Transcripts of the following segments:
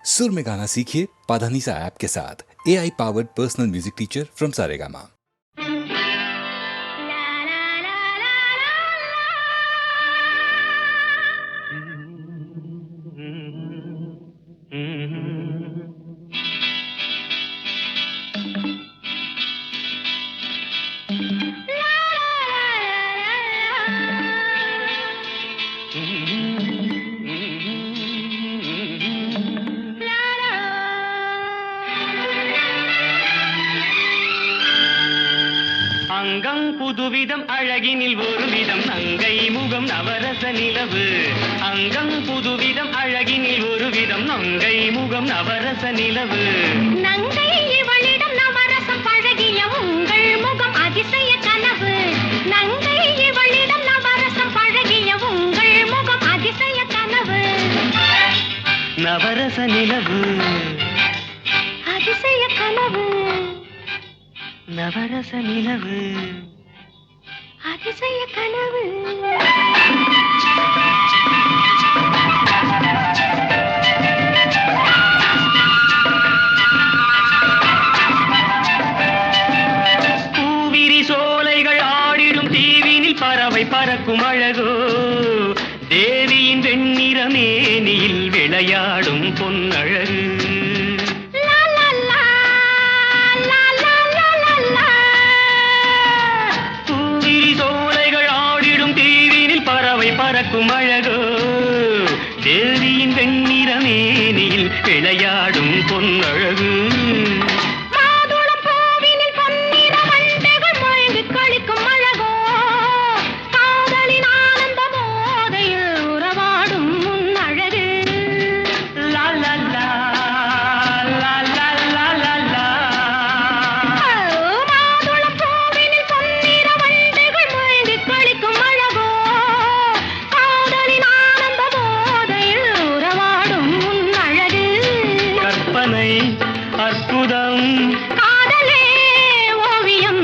सुर में गाना सीखिए पाधानीसा ऐप के साथ। AI powered personal music teacher from Saregama. அங்கம் புதுவிதம் அழகினில் ஒரு விதம் நங்கை முகம் நவரச நிலவு. அங்கம் புதுவிதம் அழகினில் ஒரு விதம் நங்கை முகம் நவரச நிலவு. நங்கை இவளிடம் நவரசம் பழகிய உங்கள் முகம் அதிசய கனவு. நங்கை இவளிடம் நவரசம் பழகிய உங்கள் முகம் அதிசய கனவு. நவரச நிலவு அதிசய கனவு. நவரச நிலவு அதிசய கனவு. பூவிரி சோலைகள் ஆடிடும் தீவினில் பறவை பறக்கும் அழகோ. தேவியின் வெண்ணிற மேனியில் விளையாடும் பொன்னழகு. பறக்கும் அழகோ தேவியின் வெண்ணிற மேனியில் விளையாடும் பொன்னழகு. மாதுளம் பூவினில் பொன்னிற வண்டுகள் மயங்கி களிக்கும் அழகோ. காதலின் ஆனந்த போதையில் உறவாடும் முன்னழகு. லா லா லா லா லா லா லா லா. மாதுளம் பூவினில் பொன்னிற வண்டுகள் மயங்கி களிக்கும் அழகோ. அற்புதம் காதலே ஓவியம்.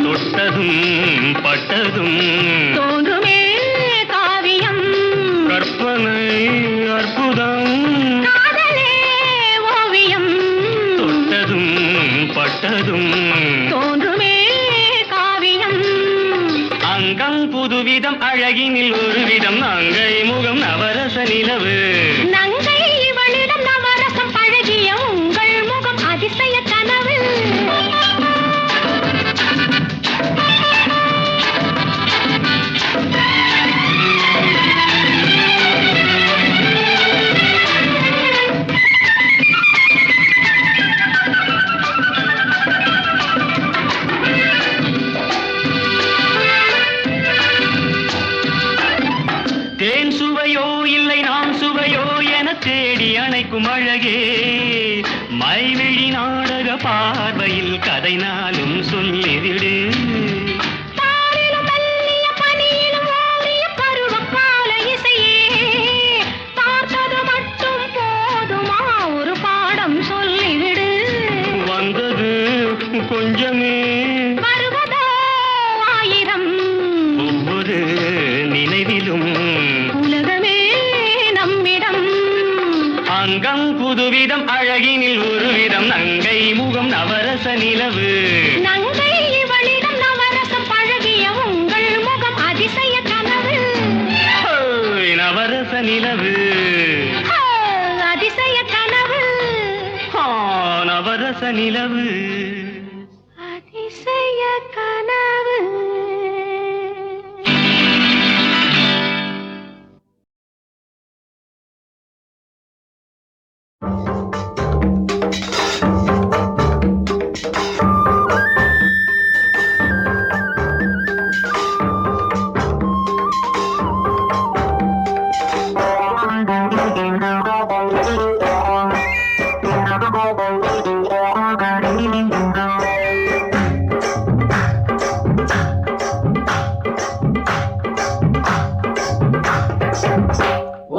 தொட்டதும் பட்டதும் தோன்றுமே காவியம். கற்பனை அற்புதம் காதலே ஓவியம். தொட்டதும் பட்டதும் தோன்றுமே காவியம். அங்கம் புதுவிதம் அழகினில் ஒரு விதம் நங்கை முகம் நவரச நிலவு. நங்கை இவளிடம் நவரசம் பழகிய உங்கள் முகம் அதிசய கனவு. தேன் சுவையோ இல்லை நான் சுவையோ என தேடி அணைக்கும் அழகே. மைவிழி நாடக பார்வையில் கதை நாளும் சொல்லிவிடு. பாரிலும் மெல்லிய பனியிலும் ஓடிய பருவகால இசையே. பார்த்தது மட்டும் போதுமா ஒரு பாடம் சொல்லிவிடு. வந்தது கொஞ்சமே வருவதோ ஆயிரம். ஒவ்வொரு நினைவிலும் உலகமே நம்மிடம். அங்கம் புதுவிதம் அழகினில் ஒரு விதம் நங்கை முகம் நவரச நிலவு. நங்கை இவளிடம் நவரசம் பழகிய உங்கள் முகம் அதிசய கனவு. ஓய், நவரச நிலவு அதிசய கனவு. நவரச நிலவு அதிசய கனவு.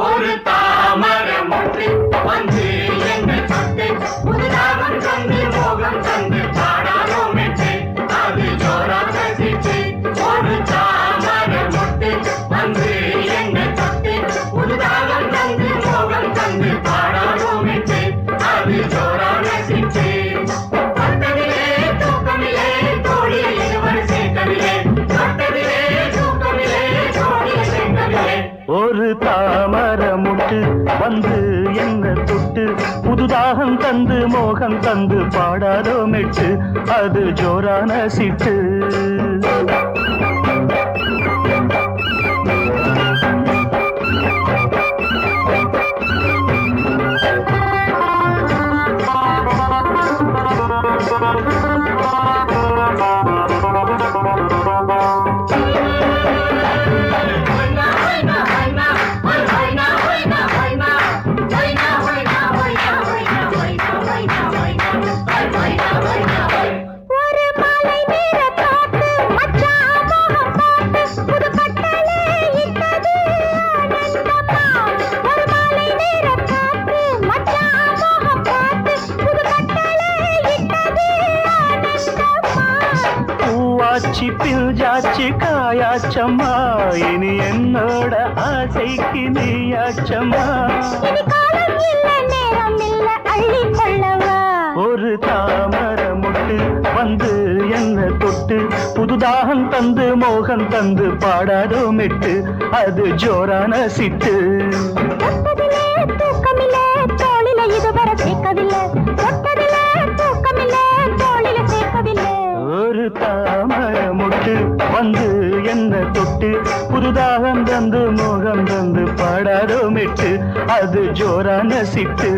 ஒரு தாமரம் ஒன்று வந்து எங்கள் புதுதாகம் தந்து மோகம் தந்து பாடாதோ மெட்டு அது ஜோரான சிட்டு. பிஞ்சாச்சு காயாச்சம்மா இனி என்னோட ஆசைக்கு நீயாச்சம்மா. ஒரு தாமர முட்டு வந்து என்ன தொட்டு புதுதாகம் தந்து மோகம் தந்து பாடாதோ மெட்டு அது ஜோரான சிட்டு. ஒரு தாமர முட்டு வந்து என்ன தொட்டு புதுதாகம் தந்து மோகம் தந்து பாடாதோ மெட்டு அது ஜோரான சிட்டு.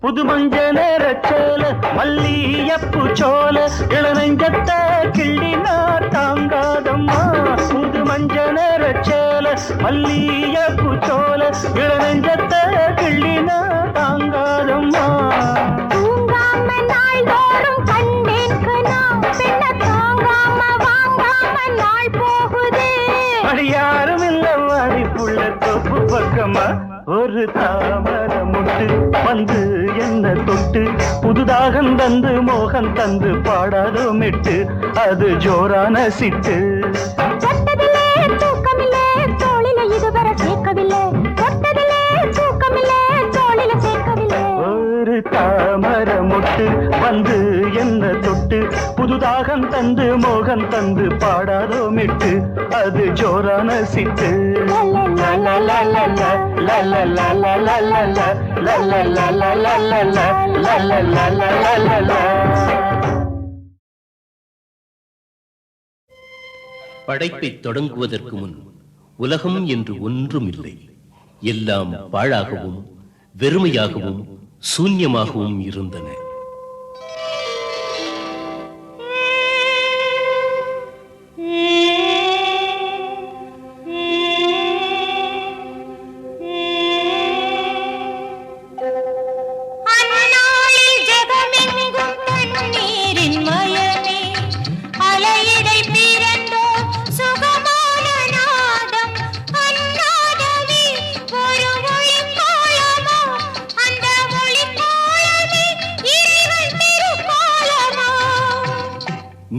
புது மஞ்ச நேரச்சோல மல்லியப்பு சோல இளநெஞ்சத்த கிள்ளினா தாங்காதம்மா. புது மஞ்ச நேரச்சோல மல்லியப்பு சோல இளநெஞ்சத்த கிள்ளினா தாங்காதம்மா. யாரும் இல்ல வாடி புள்ள தொப்பு பக்கமா. ஒரு தாமர முட்டு வந்து என்ன தொட்டு புதுதாகம் தந்து மோகம் தந்து பாடாதோ மெட்டு அது ஜோரான சிட்டு. ஒரு தாமர முட்டு வந்து என்ன தொட்டு புதுதாகம் தந்து மோகம் தந்து பாடாதோ மெட்டு அது ஜோரான சிட்டு. படைப்பை தொடங்குவதற்கு முன் உலகம் என்று ஒன்றும் இல்லை. எல்லாம் பாழாகவும் வெறுமையாகவும் சூன்யமாகவும் இருந்தன.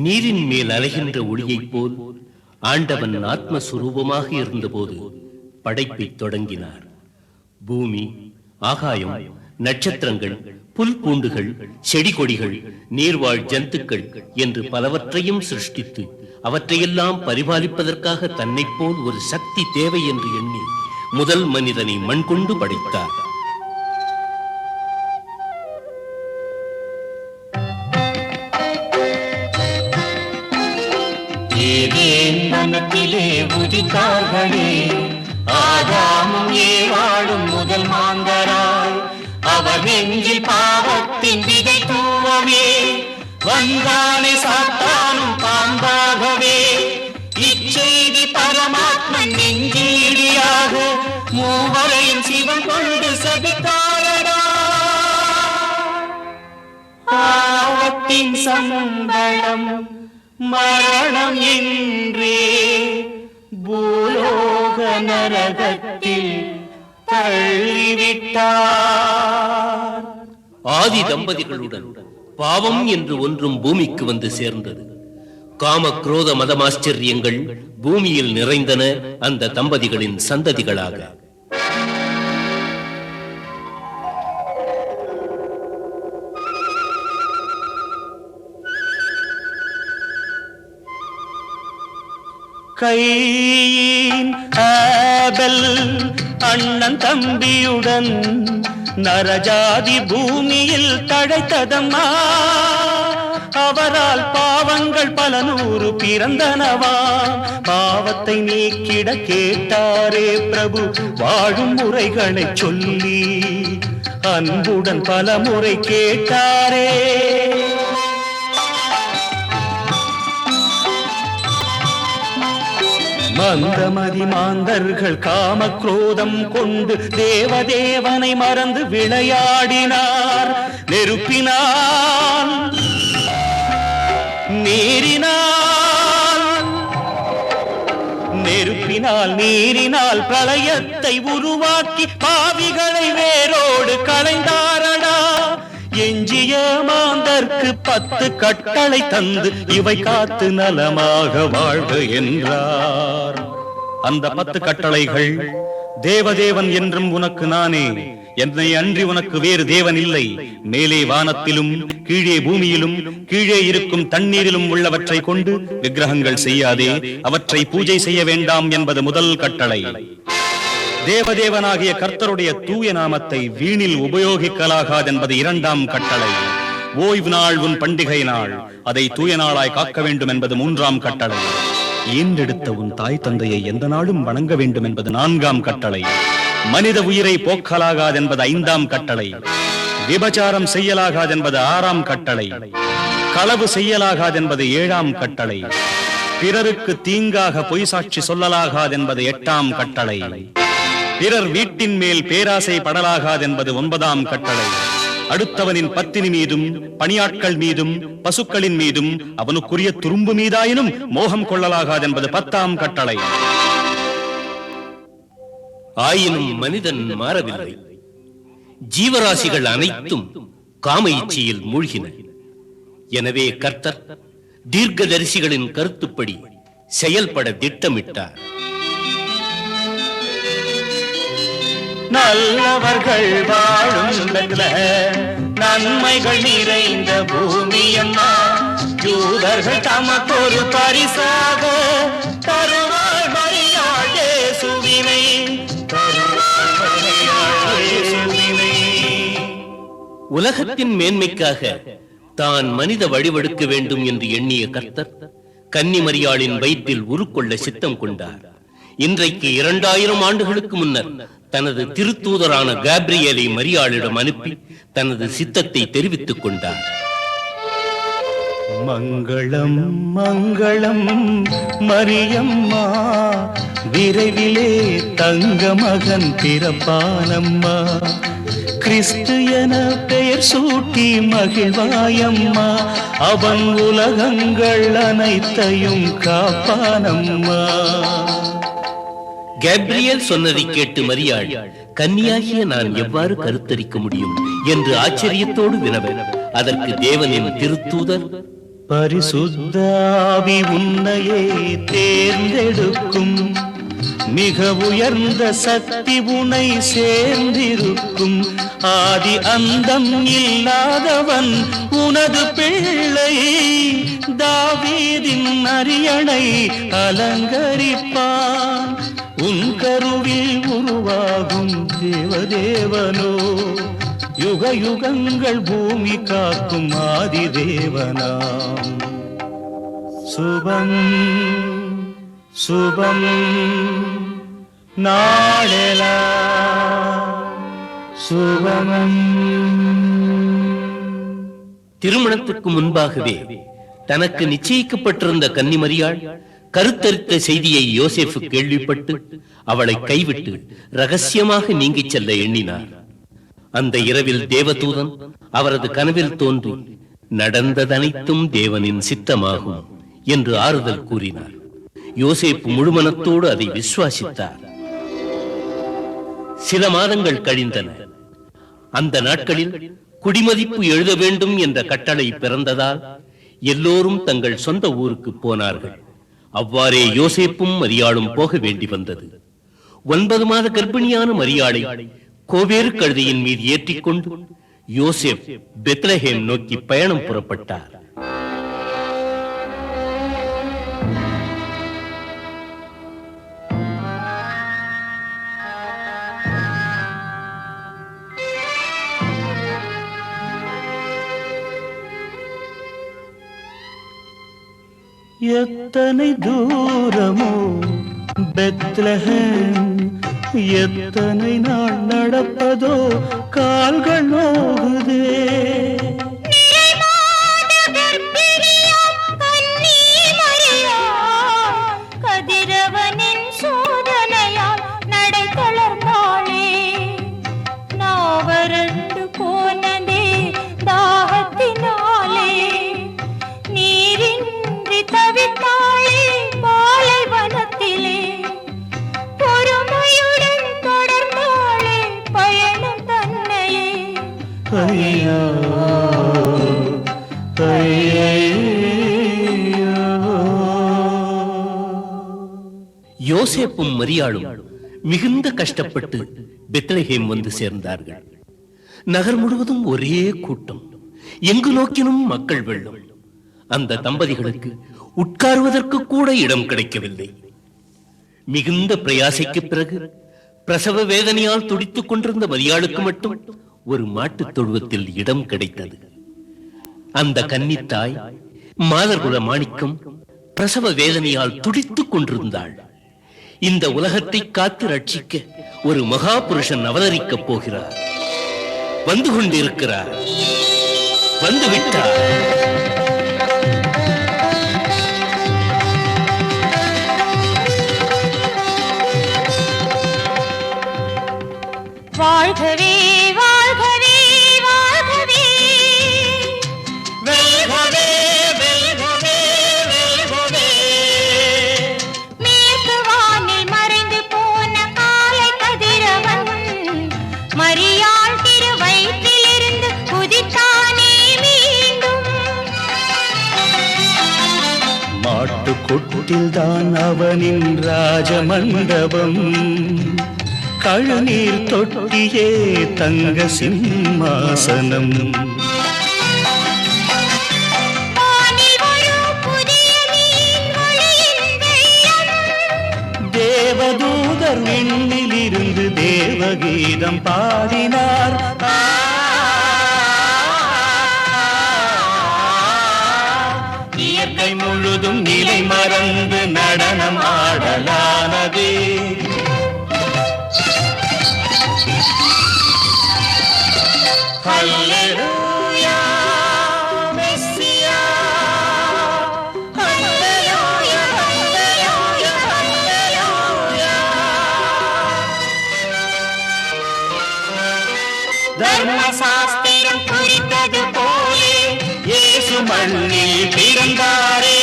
நீரின் மேல் அலைகின்ற ஒளியைப் போல் ஆண்டவன் ஆத்மஸ்வரூபமாக இருந்தபோது படைப்பை தொடங்கினார். பூமி, ஆகாயம், நட்சத்திரங்கள், புல் பூண்டுகள், செடி கொடிகள், நீர்வாழ் ஜந்துக்கள் என்று பலவற்றையும் சிருஷ்டித்து அவற்றையெல்லாம் பரிபாலிப்பதற்காக தன்னைப் போல் ஒரு சக்தி தேவை என்று எண்ணி முதல் மனிதனை மண் கொண்டு படைத்தார். மனத்திலே உதித்தார்களே ஆதாமும் ஏவாளும் முதல் மாந்தராய். அவர் நெஞ்சில் பாவத்தின் விதை தூவவே வந்தானே சாத்தானும் பாம்பாகவே. இச்செய்தி பரமாத்மன் நெஞ்சீடியாக மூவரையும் சிவன் கொண்டு சபித்தாரடா. பாவத்தின் சம்பளம் மரணம் என்றே பூலோக பாவக நரகத்தில் தள்ளிவிட்டார். ஆதி தம்பதிகளுடன் பாவம் என்று ஒன்றும் பூமிக்கு வந்து சேர்ந்தது. காம குரோத மதமாச்சரியங்கள் பூமியில் நிறைந்தன அந்த தம்பதிகளின் சந்ததிகளாக. கையின் ஆபெல் அண்ணன் தம்பியுடன் நரஜாதி பூமியில் தழைத்ததம்மா. அவரால் பாவங்கள் பல நூறு பிறந்தனவா. பாவத்தை நீக்கிட கேட்டாரே பிரபு வாழும் முறைகளை சொல்லி அன்புடன் பல முறை கேட்டாரே. மந்தமதி மாந்தர்கள் காம குரோதம் கொண்டு தேவதேவனை மறந்து விளையாடினார். நெருப்பினால் நீரினால் பிரளயத்தை உருவாக்கி பாவிகளை வேரோடு களைந்தாரடா. எஞ்சிய மாந்தர்க்கு 10 கட்டளை தந்து இவை காத்து நலமாக வாழ்க என்றார். அந்த 10 கட்டளைகள், தேவதேவன் என்றும் உனக்கு நானே, என்னை அன்றி உனக்கு வேறு தேவன் இல்லை, மேலே வானத்திலும் கீழே பூமியிலும் கீழே இருக்கும் தண்ணீரிலும் உள்ளவற்றை கொண்டு விக்கிரகங்கள் செய்யாதே, அவற்றை பூஜை செய்ய வேண்டாம் என்பது முதல் கட்டளை. தேவதேவனாகிய கர்த்தருடைய தூய நாமத்தை வீணில் உபயோகிக்கலாகாதென்பது 2ஆம் கட்டளை. ஓய்வு நாள் உன் பண்டிகை நாள், அதை தூய நாளாய் காக்க வேண்டும் என்பது 3ஆம் கட்டளை. ஈன்றெடுத்த உன் தாய் தந்தையை எந்த நாளும் வணங்க வேண்டும் என்பது 4ஆம் கட்டளை. மனித உயிரை போக்கலாகாதென்பது 5ஆம் கட்டளை. விபச்சாரம் செய்யலாகாதென்பது 6ஆம் கட்டளை. களவு செய்யலாகாதென்பது 7ஆம் கட்டளை. பிறருக்கு தீங்காக பொய் சாட்சி சொல்லலாகாதென்பது 8ஆம் கட்டளை. பிறர் வீட்டின் மேல் பேராசை படலாகாதென்பது 9ஆம் கட்டளை. அடுத்தவனின் பத்தினி மீதும் பணியாட்கள் மீதும் பசுக்களின் மீதும் அவனுக்குரிய துரும்பு மீதாயினும் மோகம் கொள்ளலாகாதென்பது 10ஆம் கட்டளை. ஆயினும் மனிதன் மாறவில்லை. ஜீவராசிகள் அனைத்தும் காம இச்சையில் மூழ்கின. எனவே கர்த்தர் தீர்க்கதரிசிகளின் கருத்துப்படி செயல்பட திட்டமிட்டார். நல்லவர்கள் வாழும் நன்மைகள் நிறைந்த பூமியம்மா. யூதர்கள் தமக்கொரு பரிசாக தருவாள் மரியாள் இயேசுவினை. உலகத்தின் மேன்மைக்காக தான் மனித வழிவெடுக்க வேண்டும் என்று எண்ணிய கர்த்தர் கன்னிமரியாளின் வயிற்றில் உருக்கொள்ள சித்தம் கொண்டார். இன்றைக்கு 2000 ஆண்டுகளுக்கு முன்னர் தனது திருத்தூதரான காப்ரியேலை மரியாளிடம் அனுப்பி தனது சித்தத்தை தெரிவித்துக் கொண்டார். மங்களம் மங்களம் மரியம்மா, விரைவிலே தங்க மகன் பிறப்பானம்மா. கிறிஸ்து என பெயர் சூட்டி மகிழ்வாயம்மா, அவன் உலகங்கள் அனைத்தையும் காப்பானம்மா. கேப்ரியேல் சொன்னதை கேட்டு மரியாள், கன்னியாகிய நான் எவ்வாறு கருத்தரிக்க முடியும் என்று ஆச்சரியத்தோடு வினவ, அதற்கு தேவனின் திருத்தூதர், பரிசுத்த ஆவி உன்னையே தேர்ந்தெடுக்கும், மிக உயர்ந்த சக்தி உனை சேர்ந்திருக்கும். ஆதி அந்தம் இல்லாதவன் உனது பிள்ளை, தாவீதின் அரியணை அலங்கரிப்பான். உன் கருவில் உருவாகும் தேவதேவனோ, யுக யுகங்கள் பூமி காக்கும் ஆதி தேவனாம். சுபம் சுபம் நாளெலாம் சுபம். திருமணத்துக்கு முன்பாகவே தனக்கு நிச்சயிக்கப்பட்டிருந்த கன்னிமரியாள் கருத்தரித்த செய்தியை யோசேப்பு கேள்விப்பட்டு அவளை கைவிட்டு ரகசியமாக நீங்கிச் செல்ல எண்ணினார். அந்த இரவில் தேவதூதன் அவரது கனவில் தோன்றி, நடந்ததனைத்தும் தேவனின் சித்தமாகும் என்று ஆறுதல் கூறினார். யோசேப்பு முழுமனத்தோடு அதை விசுவாசித்தார். சில மாதங்கள் கழிந்தன. அந்த நாட்களில் குடிமதிப்பு எழுத வேண்டும் என்ற கட்டளை பிறந்ததால் எல்லோரும் தங்கள் சொந்த ஊருக்கு போனார்கள். அவ்வாறே யோசேப்பும் மரியாளும் போக வேண்டி வந்தது. 9 மாத கர்ப்பிணியான மரியாளை கோவேறு கழுதையின் மீது ஏற்றிக்கொண்டு யோசேப் பெத்லஹேம் நோக்கி பயணம் புறப்பட்டார். எத்தனை தூரமோ பெத்லஹேம், எத்தனை நாள் நடப்பதோ கால்கள் நோகுதே. கதிரவனின் சோதனையால் நடை தளர்ந்தாளே, நாவரண்டு போனதே தாகத்தினாலே, நீரின்றி தவித்தாளே பாலைவனத்திலே, பொறுமையுடன் தொடர்ந்தாளே பயணம் தன்னையே. ஐயா யோசேப்பும் மரியாளும் மிகுந்த கஷ்டப்பட்டு பெத்லஹேம் வந்து சேர்ந்தார்கள். நகர் முழுவதும் ஒரே கூட்டம், எங்கு நோக்கினும் மக்கள் வெள்ளம். அந்த தம்பதிகளுக்கு உட்காருவதற்கு கூட இடம் கிடைக்கவில்லை. மிகுந்த பிரயாசைக்கு பிறகு பிரசவ வேதனையால் துடித்துக் கொண்டிருந்த மரியாளுக்கு மட்டும் ஒரு மாட்டுத் தொழுவத்தில் இடம் கிடைத்தது. அந்த கன்னித்தாய் மாதர்குல மாணிக்கம் பிரசவ வேதனையால் துடித்துக் கொண்டிருந்தாள். இந்த உலகத்தை காத்து ரட்சிக்க ஒரு மகா புருஷன் அவதரிக்கப் போகிறார். வந்து கொண்டிருக்கிறார், வந்துவிட்டார். வாழ்கவே வாழ்கவே வாழ்கவே, வெல்கவே வெல்கவே வெல்கவே, மேற்கு வானில் மறைந்து போன காலை கதிரவன் மரியாள் திரு வயிற்றிலிருந்து குதித்தானே மீண்டும். மாட்டுக்கொட்டில்தான் அவனின் ராஜமண்டபம், கழுநீர் தொட்டியே தங்க சிம்மாசனம். தேவதூதர் விண்ணிலிருந்து தேவகீதம் பாடினார். இயற்கை முழுதும் நிலை மறந்து நடனம் ஆடலானதே. Hallelujah, Messiah. Hallelujah, Hallelujah, Hallelujah. தர்மசாஸ்திரம் குறித்தது போலே இயேசு மண்ணில் பிறந்தாரே.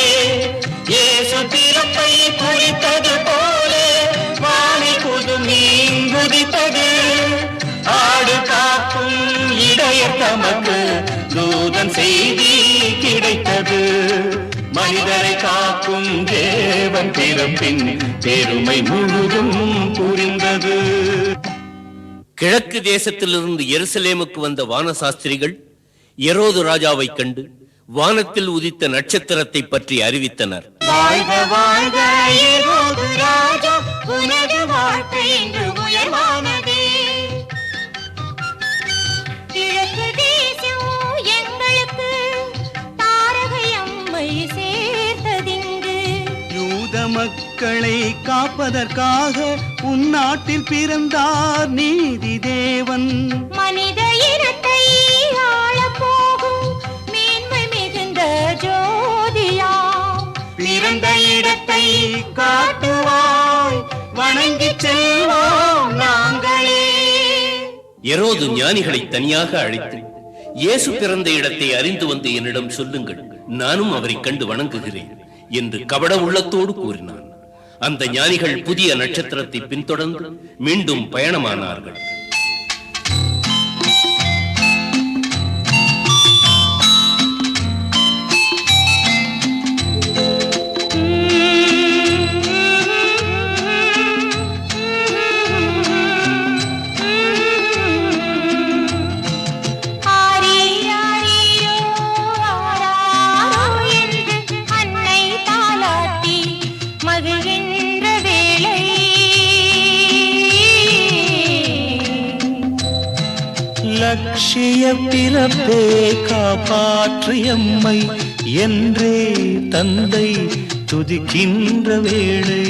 இயேசு பிறப்பை குறித்தது போலே வானில் புது மீன் குதித்தது. ஆடு காக்கும் இடையர் தமக்கு தூதன் செய்தி கிடைத்தது. மனிதரை காக்கும் தேவன் பிறப்பின் பெருமை முழுதும் புரிந்தது. கிழக்கு தேசத்திலிருந்து எருசலேமுக்கு வந்த வானசாஸ்திரிகள் எரோது ராஜாவை கண்டு வானத்தில் உதித்த நட்சத்திரத்தை பற்றி அறிவித்தனர். வாழ்க வாழ்க ஏரோது ராஜா, உனது வாழ்க்கை இன்று உயர்வானதே. கிழக்கு தேசம் எங்களுக்கு தாரகை அம்மை சேர்த்ததிங்கு. யூத மக்களை காப்பதற்காக உன்னாட்டில் பிறந்தார் நீதி தேவன். மனித இனத்தை ஆளப் போகும் மேன்மை மிகுந்த ஜோதியாம். பிறந்த இடத்தை காட்டுவாய், வணங்கி செல்வோம் நாங்களே. எரோது ஞானிகளை தனியாக அழைத்து இயேசு பிறந்த இடத்தை அறிந்து வந்து என்னிடம் சொல்லுங்கள், நானும் அவரை கண்டு வணங்குகிறேன் என்று கபட உள்ளத்தோடு கூறினான். அந்த ஞானிகள் புதிய நட்சத்திரத்தை பின்தொடர்ந்து மீண்டும் பயணமானார்கள். லட்சிய பிறப்பே காப்பாற்றியம்மை என்றே தந்தை துதிக்கின்ற வேளை,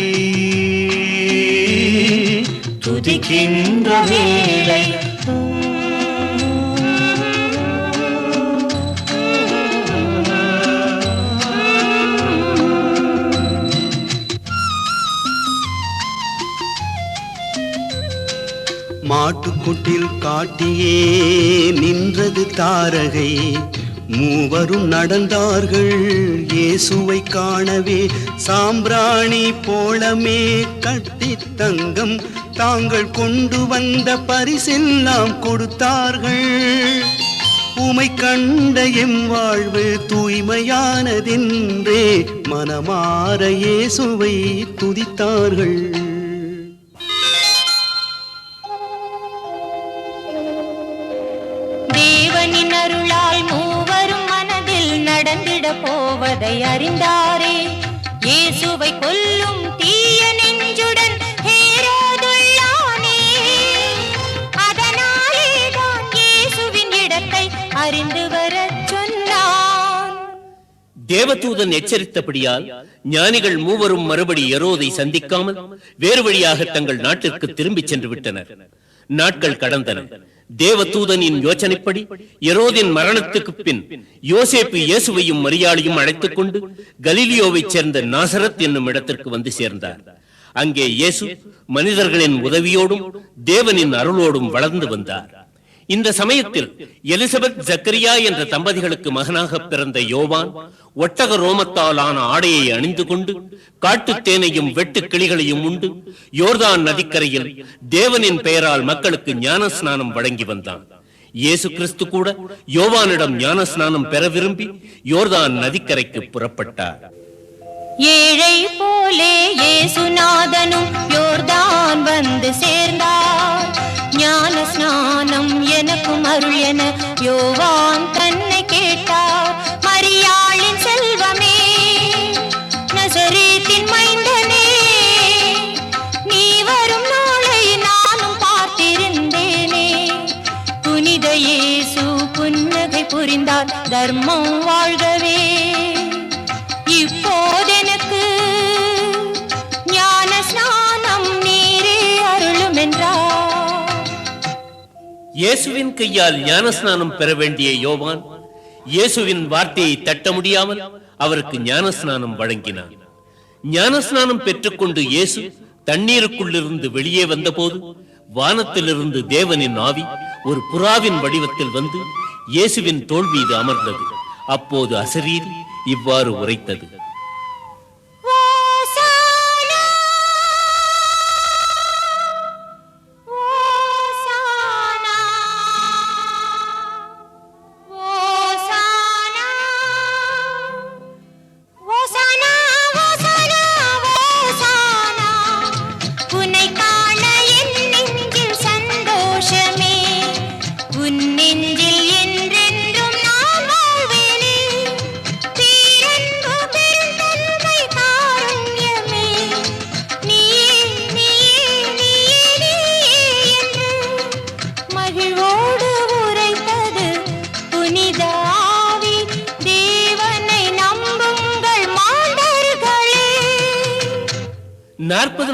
துதிக்கின்ற வேளை. மாட்டுக்குட்டில் காட்டியே நின்றது தாரகை, மூவரும் நடந்தார்கள் இயேசுவை காணவே. சாம்பிராணி போலமே கட்டி தங்கம் தாங்கள் கொண்டு வந்த பரிசெல்லாம் கொடுத்தார்கள். உமை கண்ட எம் வாழ்வு தூய்மையானதென்றே மனமாற இயேசுவை துதித்தார்கள். போவதை அறிந்தாரே, இயேசுவை கொல்லும் தீய நெஞ்சுடன் ஹேரோதுள்ளானே. அதனாலேதான் இயேசுவின் இடத்தை அறிந்து வரச் சொன்னான். தேவதூதன் எச்சரித்தபடியால் ஞானிகள் மூவரும் மறுபடி எரோதை சந்திக்காமல் வேறு வழியாக தங்கள் நாட்டிற்கு திரும்பிச் சென்று விட்டனர். நாட்கள் கடந்தன. தேவதூதனின் யோசனைப்படி எரோதின் மரணத்துக்கு பின் யோசேப்பு இயேசுவையும் மரியாளையும் அழைத்துக் கொண்டு கலிலியோவைச் சேர்ந்த நாசரத் என்னும் இடத்திற்கு வந்து சேர்ந்தார். அங்கே இயேசு மனிதர்களின் உதவியோடும் தேவனின் அருளோடும் வளர்ந்து வந்தார். இந்த சமயத்தில் எலிசபெத் ஜக்கரியா என்ற தம்பதிகளுக்கு மகனாக பிறந்த யோவான் ஒட்டக ரோமத்தால் ஆன ஆடையை அணிந்து கொண்டு காட்டு தேனையும் வெட்டு கிளிகளையும் உண்டு யோர்தான் நதிக்கரையில் தேவனின் பெயரால் மக்களுக்கு ஞான ஸ்நானம் வழங்கி வந்தான். இயேசு கிறிஸ்து கூட யோவானிடம் ஞான ஸ்நானம் பெற விரும்பி யோர்தான் நதிக்கரைக்கு புறப்பட்டார். ஏழை போலே இயேசுநாதனும் யோர்தான் வந்து சேர்ந்தார். ஞான ஸ்நானம் எனக்கும் அருள் என யோவான் தன்னை கேட்டார். மரியாளின் செல்வமே, நசரேத்தின் மைந்தனே, நீ வரும் நாளை நானும் பார்த்திருந்தேனே. புனித இயேசு புன்னகை புரிந்தார், தர்மம் வாழ்கவே. இப்போதெனக்கு ஞான ஸ்நானம் நீரே அருளும் என்றார். இயேசுவின் கையால் ஞானஸ்நானம் பெற வேண்டிய யோவான் இயேசுவின் வார்த்தையை தட்ட முடியாமல் அவருக்கு ஞானஸ்நானம் வழங்கினார். ஞானஸ்நானம் பெற்றுக்கொண்டு இயேசு தண்ணீருக்குள்ளிருந்து வெளியே வந்தபோது வானத்திலிருந்து தேவனின் ஆவி ஒரு புறாவின் வடிவத்தில் வந்து இயேசுவின் தோள் மீது அமர்ந்தது. அப்போது அசரீரி இவ்வாறு உரைத்தது: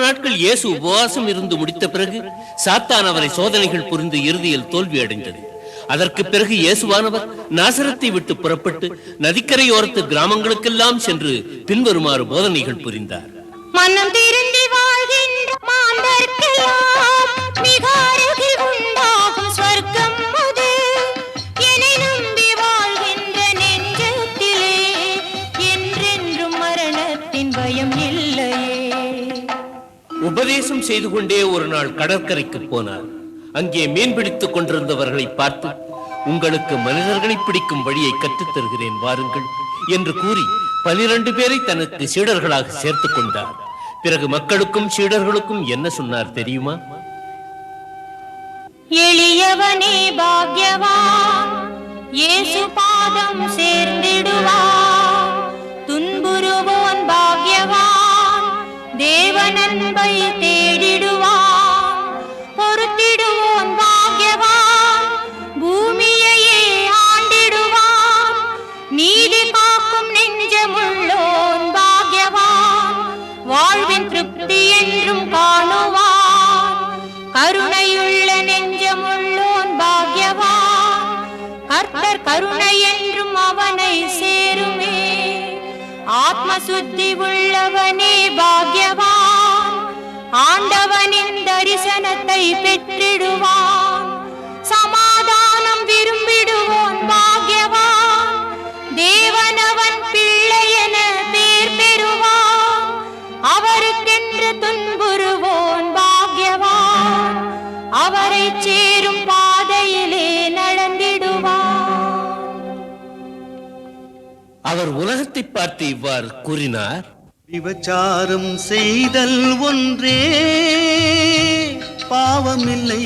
நாட்கள் இயேசு உபவாசம் இருந்து முடித்த பிறகு சாத்தான் அவரை சோதனைகள் புரிந்து இறுதியில் தோல்வி அடைந்தது. அதற்கு பிறகு இயேசுவானவர் நாசரத்தை விட்டு புறப்பட்டு நதிக்கரையோரத்து கிராமங்களுக்கெல்லாம் சென்று பின்வருமாறு போதனைகள் புரிந்தார். மனம் திருந்தி வாழ்கின்ற மாந்தர்க்கெல்லாம் மிக அருகில் உண்டாகும் சொர்க்கம் அது. என்னை நம்பி வாழ்கின்ற நெஞ்சத்திலே என்றென்றும் மரணத்தின் பயம் இல்லையே. உபதேசம் செய்து கொண்டே ஒரு நாள் கடற்கரைக்கு போனார். அங்கே மீன் பிடித்துக் கொண்டிருந்தவர்களை பார்த்து, உங்களுக்கு மனிதர்களை பிடிக்கும் வழியை கற்றுத் தருகிறேன் வாருங்கள் என்று கூறி 12 பேரை தனக்கு சீடர்களாக சேர்த்துக் கொண்டார். பிறகு மக்களுக்கும் சீடர்களுக்கும் என்ன சொன்னார் தெரியுமா? எளியவனே பாக்யவான், இயேசு பாதம் சேர்ந்திடுவான். துன்புறுவோன் பாக்யவான், தேவனன்பை தேடிடுவான். பொறுத்திடுவோன் பாக்யவான், பூமியையே ஆண்டிடுவான். நீதி காக்கும் நெஞ்சமுள்ளோன் பாக்யவான், வாழ்வின் திருப்தி என்றும் காணுவான். கருணையுள்ள நெஞ்சமுள்ளோன் பாக்யவான், கர்த்தர் கருணை என்றும் அவனை சேருமே. ஆத்ம சுத்தி உள்ளவனே பாக்யவான், ஆண்டவனின் தரிசனத்தை பெற்றிடுவான். சமாதானம் விரும்பிடுவோன் பாக்யவான், தேவனவன் பிள்ளை என பேர் பெறுவான். அவருக்கென்று துன்புறுவோன் பாக்யவான், அவரை சேரும் பாதையிலே நடந்திடுவான். அவர் உலகத்தை பார்த்து இவ்வாறு கூறினார். விபச்சாரம் செய்தல் ஒன்றே பாவமில்லை,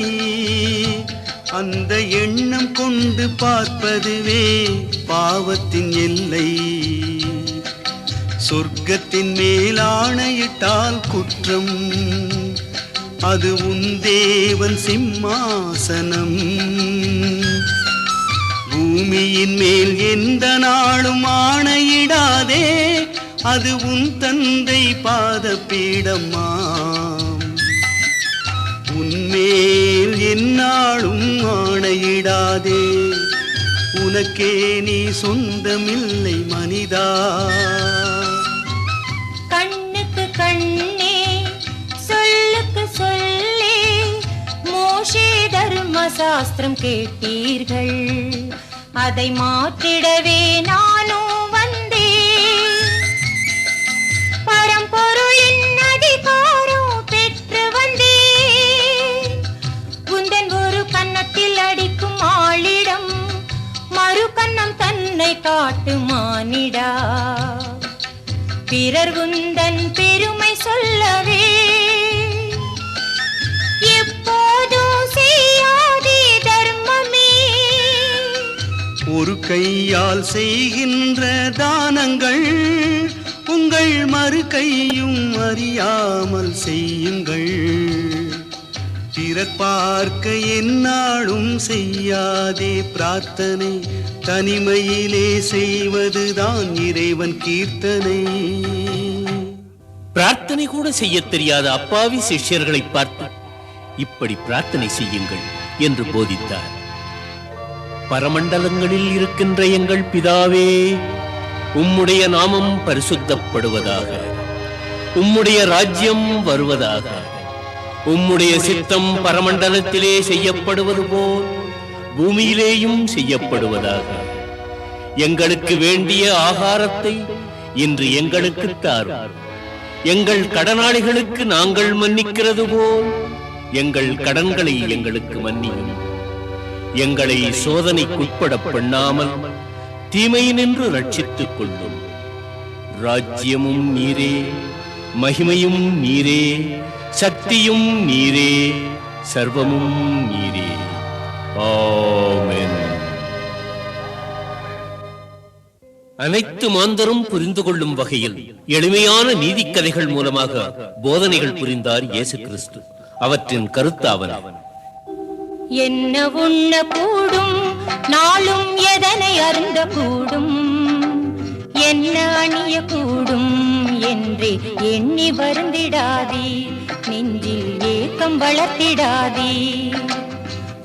அந்த எண்ணம் கொண்டு பார்ப்பதுவே பாவத்தின் எல்லை. சொர்க்கத்தின் மேல் ஆணையிட்டால் குற்றம், அது உன் தேவன் சிம்மாசனம். பூமியின் மேல் எந்த நாளும் ஆணையிடாதே, அது உன் தந்தை பாதபீடமாம். உன்மேல் எந்நாளும் ஆணையிடாதே, உனக்கே நீ சொந்தமில்லை மனிதா. கண்ணுக்கு கண்ணே, சொல்லுக்கு சொல்லே, மோசே தர்ம சாஸ்திரம் கேட்டீர்கள், அதை மாற்றிடவே நானும் வந்தேன். பரம்பொருளின் அதிகாரம் பெற்று வந்தேன். குந்தன் ஒரு கன்னத்தில் அடிக்கும் ஆளிடம் மறு கன்னம் தன்னை காட்டு மானிடா. பிறர் குந்தன் பெருமை சொல்லவே எப்போதும் செய்யாதே தர்மமே. ஒரு கையால் செய்கின்ற தானங்கள் உங்கள் மறு கையும் அறியாமல் செய்யுங்கள். பிறர் பார்க்க எந்நாளும் செய்யாதே பிரார்த்தனை, தனிமையிலே செய்வதுதான் இறைவன் கீர்த்தனை. பிரார்த்தனை கூட செய்ய தெரியாத அப்பாவி சிஷ்யர்களை பார்த்து இப்படி பிரார்த்தனை செய்யுங்கள் என்று போதித்தார். பரமண்டலங்களில் இருக்கின்ற எங்கள் பிதாவே, உம்முடைய நாமம் பரிசுத்தப்படுவதாக, உம்முடைய ராஜ்யம் வருவதாக, உம்முடைய சித்தம் பரமண்டலத்திலே செய்யப்படுவது போல் பூமியிலேயும் செய்யப்படுவதாக. எங்களுக்கு வேண்டிய ஆகாரத்தை இன்று எங்களுக்கு தாரும். எங்கள் கடனாளிகளுக்கு நாங்கள் மன்னிக்கிறது போல் எங்கள் கடன்களை எங்களுக்கு மன்னியும். எங்களை சோதனைக்குட்பட பண்ணாமல் தீமையினின்று ரட்சித்துக் கொள்ளும். ராஜ்யமும் நீரே, மகிமையும் நீரே, சக்தியும் நீரே, சர்வமும் நீரே. ஆமென். அனைத்து மாந்தரும் புரிந்து கொள்ளும் வகையில் எளிமையான நீதிக்கதைகள் மூலமாக போதனைகள் புரிந்தார் இயேசு கிறிஸ்து. அவற்றின் கருத்தாவன: என்ன உண்ண கூடும், நாளும் எதனை அருந்த கூடும், என்ன அணிய கூடும் என்றே எண்ணி வருந்திடாதே, நெஞ்சில் ஏக்கம் வளர்த்திடாதே.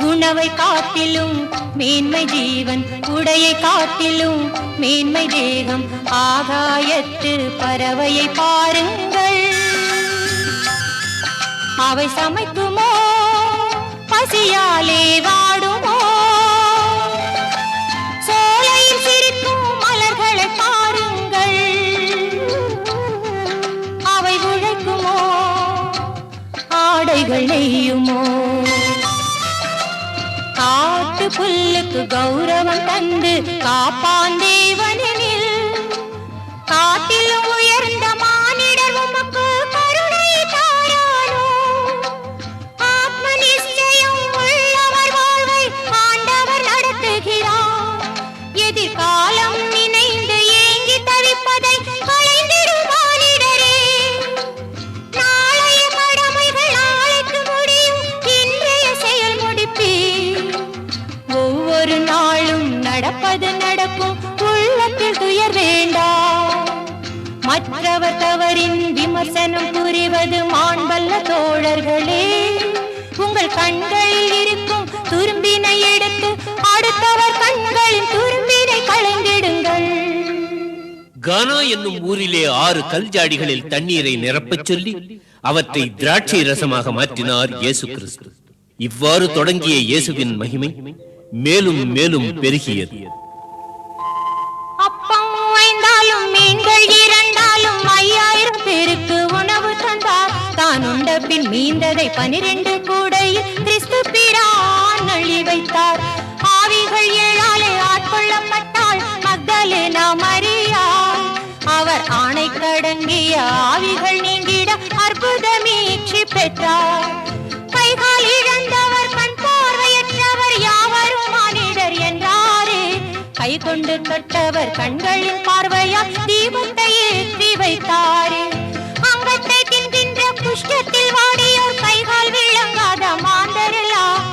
உணவை காட்டிலும் மேன்மை ஜீவன், உடையை காட்டிலும் மேன்மை தேகம். ஆகாயத்து பறவையை பாருங்கள், அவை சமைக்குமோ, பசியாலே வாடுமோ. சோலையில் சிரிக்கும் மலர்களை பாருங்கள், அவை உழைக்குமோ, ஆடைகள் நெய்யுமோ? காட்டு புல்லுக்கு கௌரவம் தந்து காப்பான் தேவனில் காட்டில் உயர்ந்த மானிடர் உமக்கு கருணை தாரானோ? ஆத்ம நிச்சயம் உள்ளவர் வாழ்வை ஆண்டவர் நடத்துகிறார். எதிர்காலம் நினைந்து ஏங்கி தவிப்பதை களைந்திடும் மானிடரே. நாளைய கடமைகள் நாளைக்கு முடியும், இன்றைய செயல் முடிப்பீர். ஒவ்வொரு நாளும் நடப்பது நடக்கும், உள்ளத்தில் துயர் வேண்டாம். மற்றவர் தவறின் விமர்சனம் புரிவது மாண்பல்ல தோழர்களே. உங்கள் கண்களில் இருக்கும் துரும்பினை எடுத்து அடுத்தவர் கண்களின் துரும்பினை களைந்திடுங்கள். கானா என்னும் ஊரிலே 6 கல் ஜாடிகளில் தண்ணீரை நிரப்பச் சொல்லி அவற்றை திராட்சை ரசமாக மாற்றினார் இயேசு கிறிஸ்து. இவ்வாறு தொடங்கிய இயேசுவின் மகிமை மேலும் மேலும் பெருகியது. அப்பம் 5 மீன்கள் 2 5000 பேருக்கு உணவு தந்தார். தான் உண்ட பின் மீந்ததை 12 கூடையில் கிறிஸ்து பிரான் அள்ளி வைத்தார். ஆவிகள் 7 ஆட்கொள்ளப்பட்டாள் மக்தலேனா மரியாள். அவர் ஆணை கடங்கிய ஆவிகள் நீங்கிட அற்புத மீட்சி பெற்றார். கைகால் இழந்தவர் கண் பார்வையற்றவர் யாவரும் மானிடர் என்றாரே. கை கொண்டு தொட்டவர் கண்களின் பார்வையால் தீபத்தை ஏற்றி வைத்தாரே. அங்கத்தை தின்கின்ற குஷ்டத்தில் வாடியோர் கைகால் விளங்காத மாந்தரெல்லாம்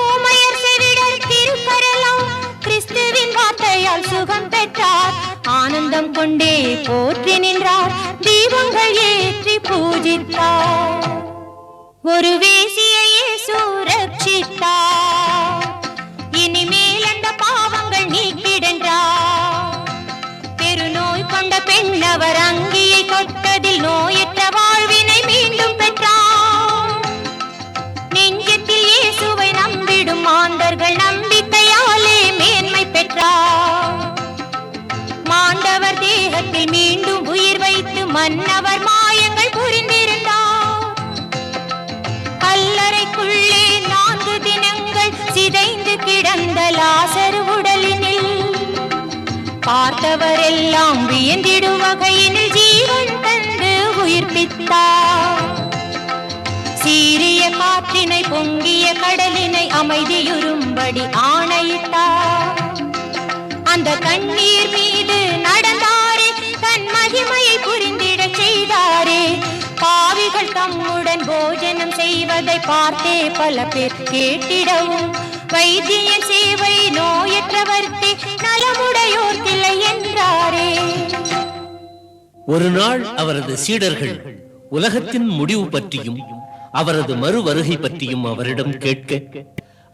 ஊமையர் செவிடர் திருக்கரெல்லாம் கிறிஸ்துவின் வார்த்தையால் சுகம் பெற்றார். ஆனந்தம் கொண்டே போற்றி நின்றார், தீபங்கள் ஏற்றி பூஜித்தார். ஒரு வேசியையே சுரட்சித்தார், இனிமேல் அந்த பாவங்கள் நீக்கிடென்றார். பெருநோய் கொண்ட பெண்ணவர் அங்கியை தொட்டதில் நோயற்ற வாழ்வினை மீண்டும் பெற்றார். நெஞ்சத்தில் இயேசுவை நம்பிடும் மாந்தர்கள் நம்பிக்கையாலே மேன்மை பெற்றார். மாண்டவர் தேகத்தில் மீண்டும் உயிர் வைத்து மன்னவர் மாயங்கள் புரிந்திருந்தார். கல்லறைக்குள்ளே 4 தினங்கள் சிதைந்து கிடந்த லாசர் உடலினில் பார்த்தவரெல்லாம் வியந்திடும் வகையினில் ஜீவன் தந்து உயிர்ப்பித்தார். சீரிய காற்றினை பொங்கிய கடலினை அமைதியுறும்படி ஆணையிட்டார். அந்த கண்ணீர் மீது நடந்தாரே, தன் மகிமையை புரிந்திட செய்தாரே. பாவிகள் தம்முடன் போஜனம் செய்வதை பார்த்தே பல பேர் கேட்டிடவும் வைத்திய சேவை நோயற்றவர்க்கே நலமுடையோர்க்கில்லை என்றாரே. ஒரு நாள் அவரது சீடர்கள் உலகத்தின் முடிவு பற்றியும் அவரது மறு வருகை பற்றியும் அவரிடம் கேட்க,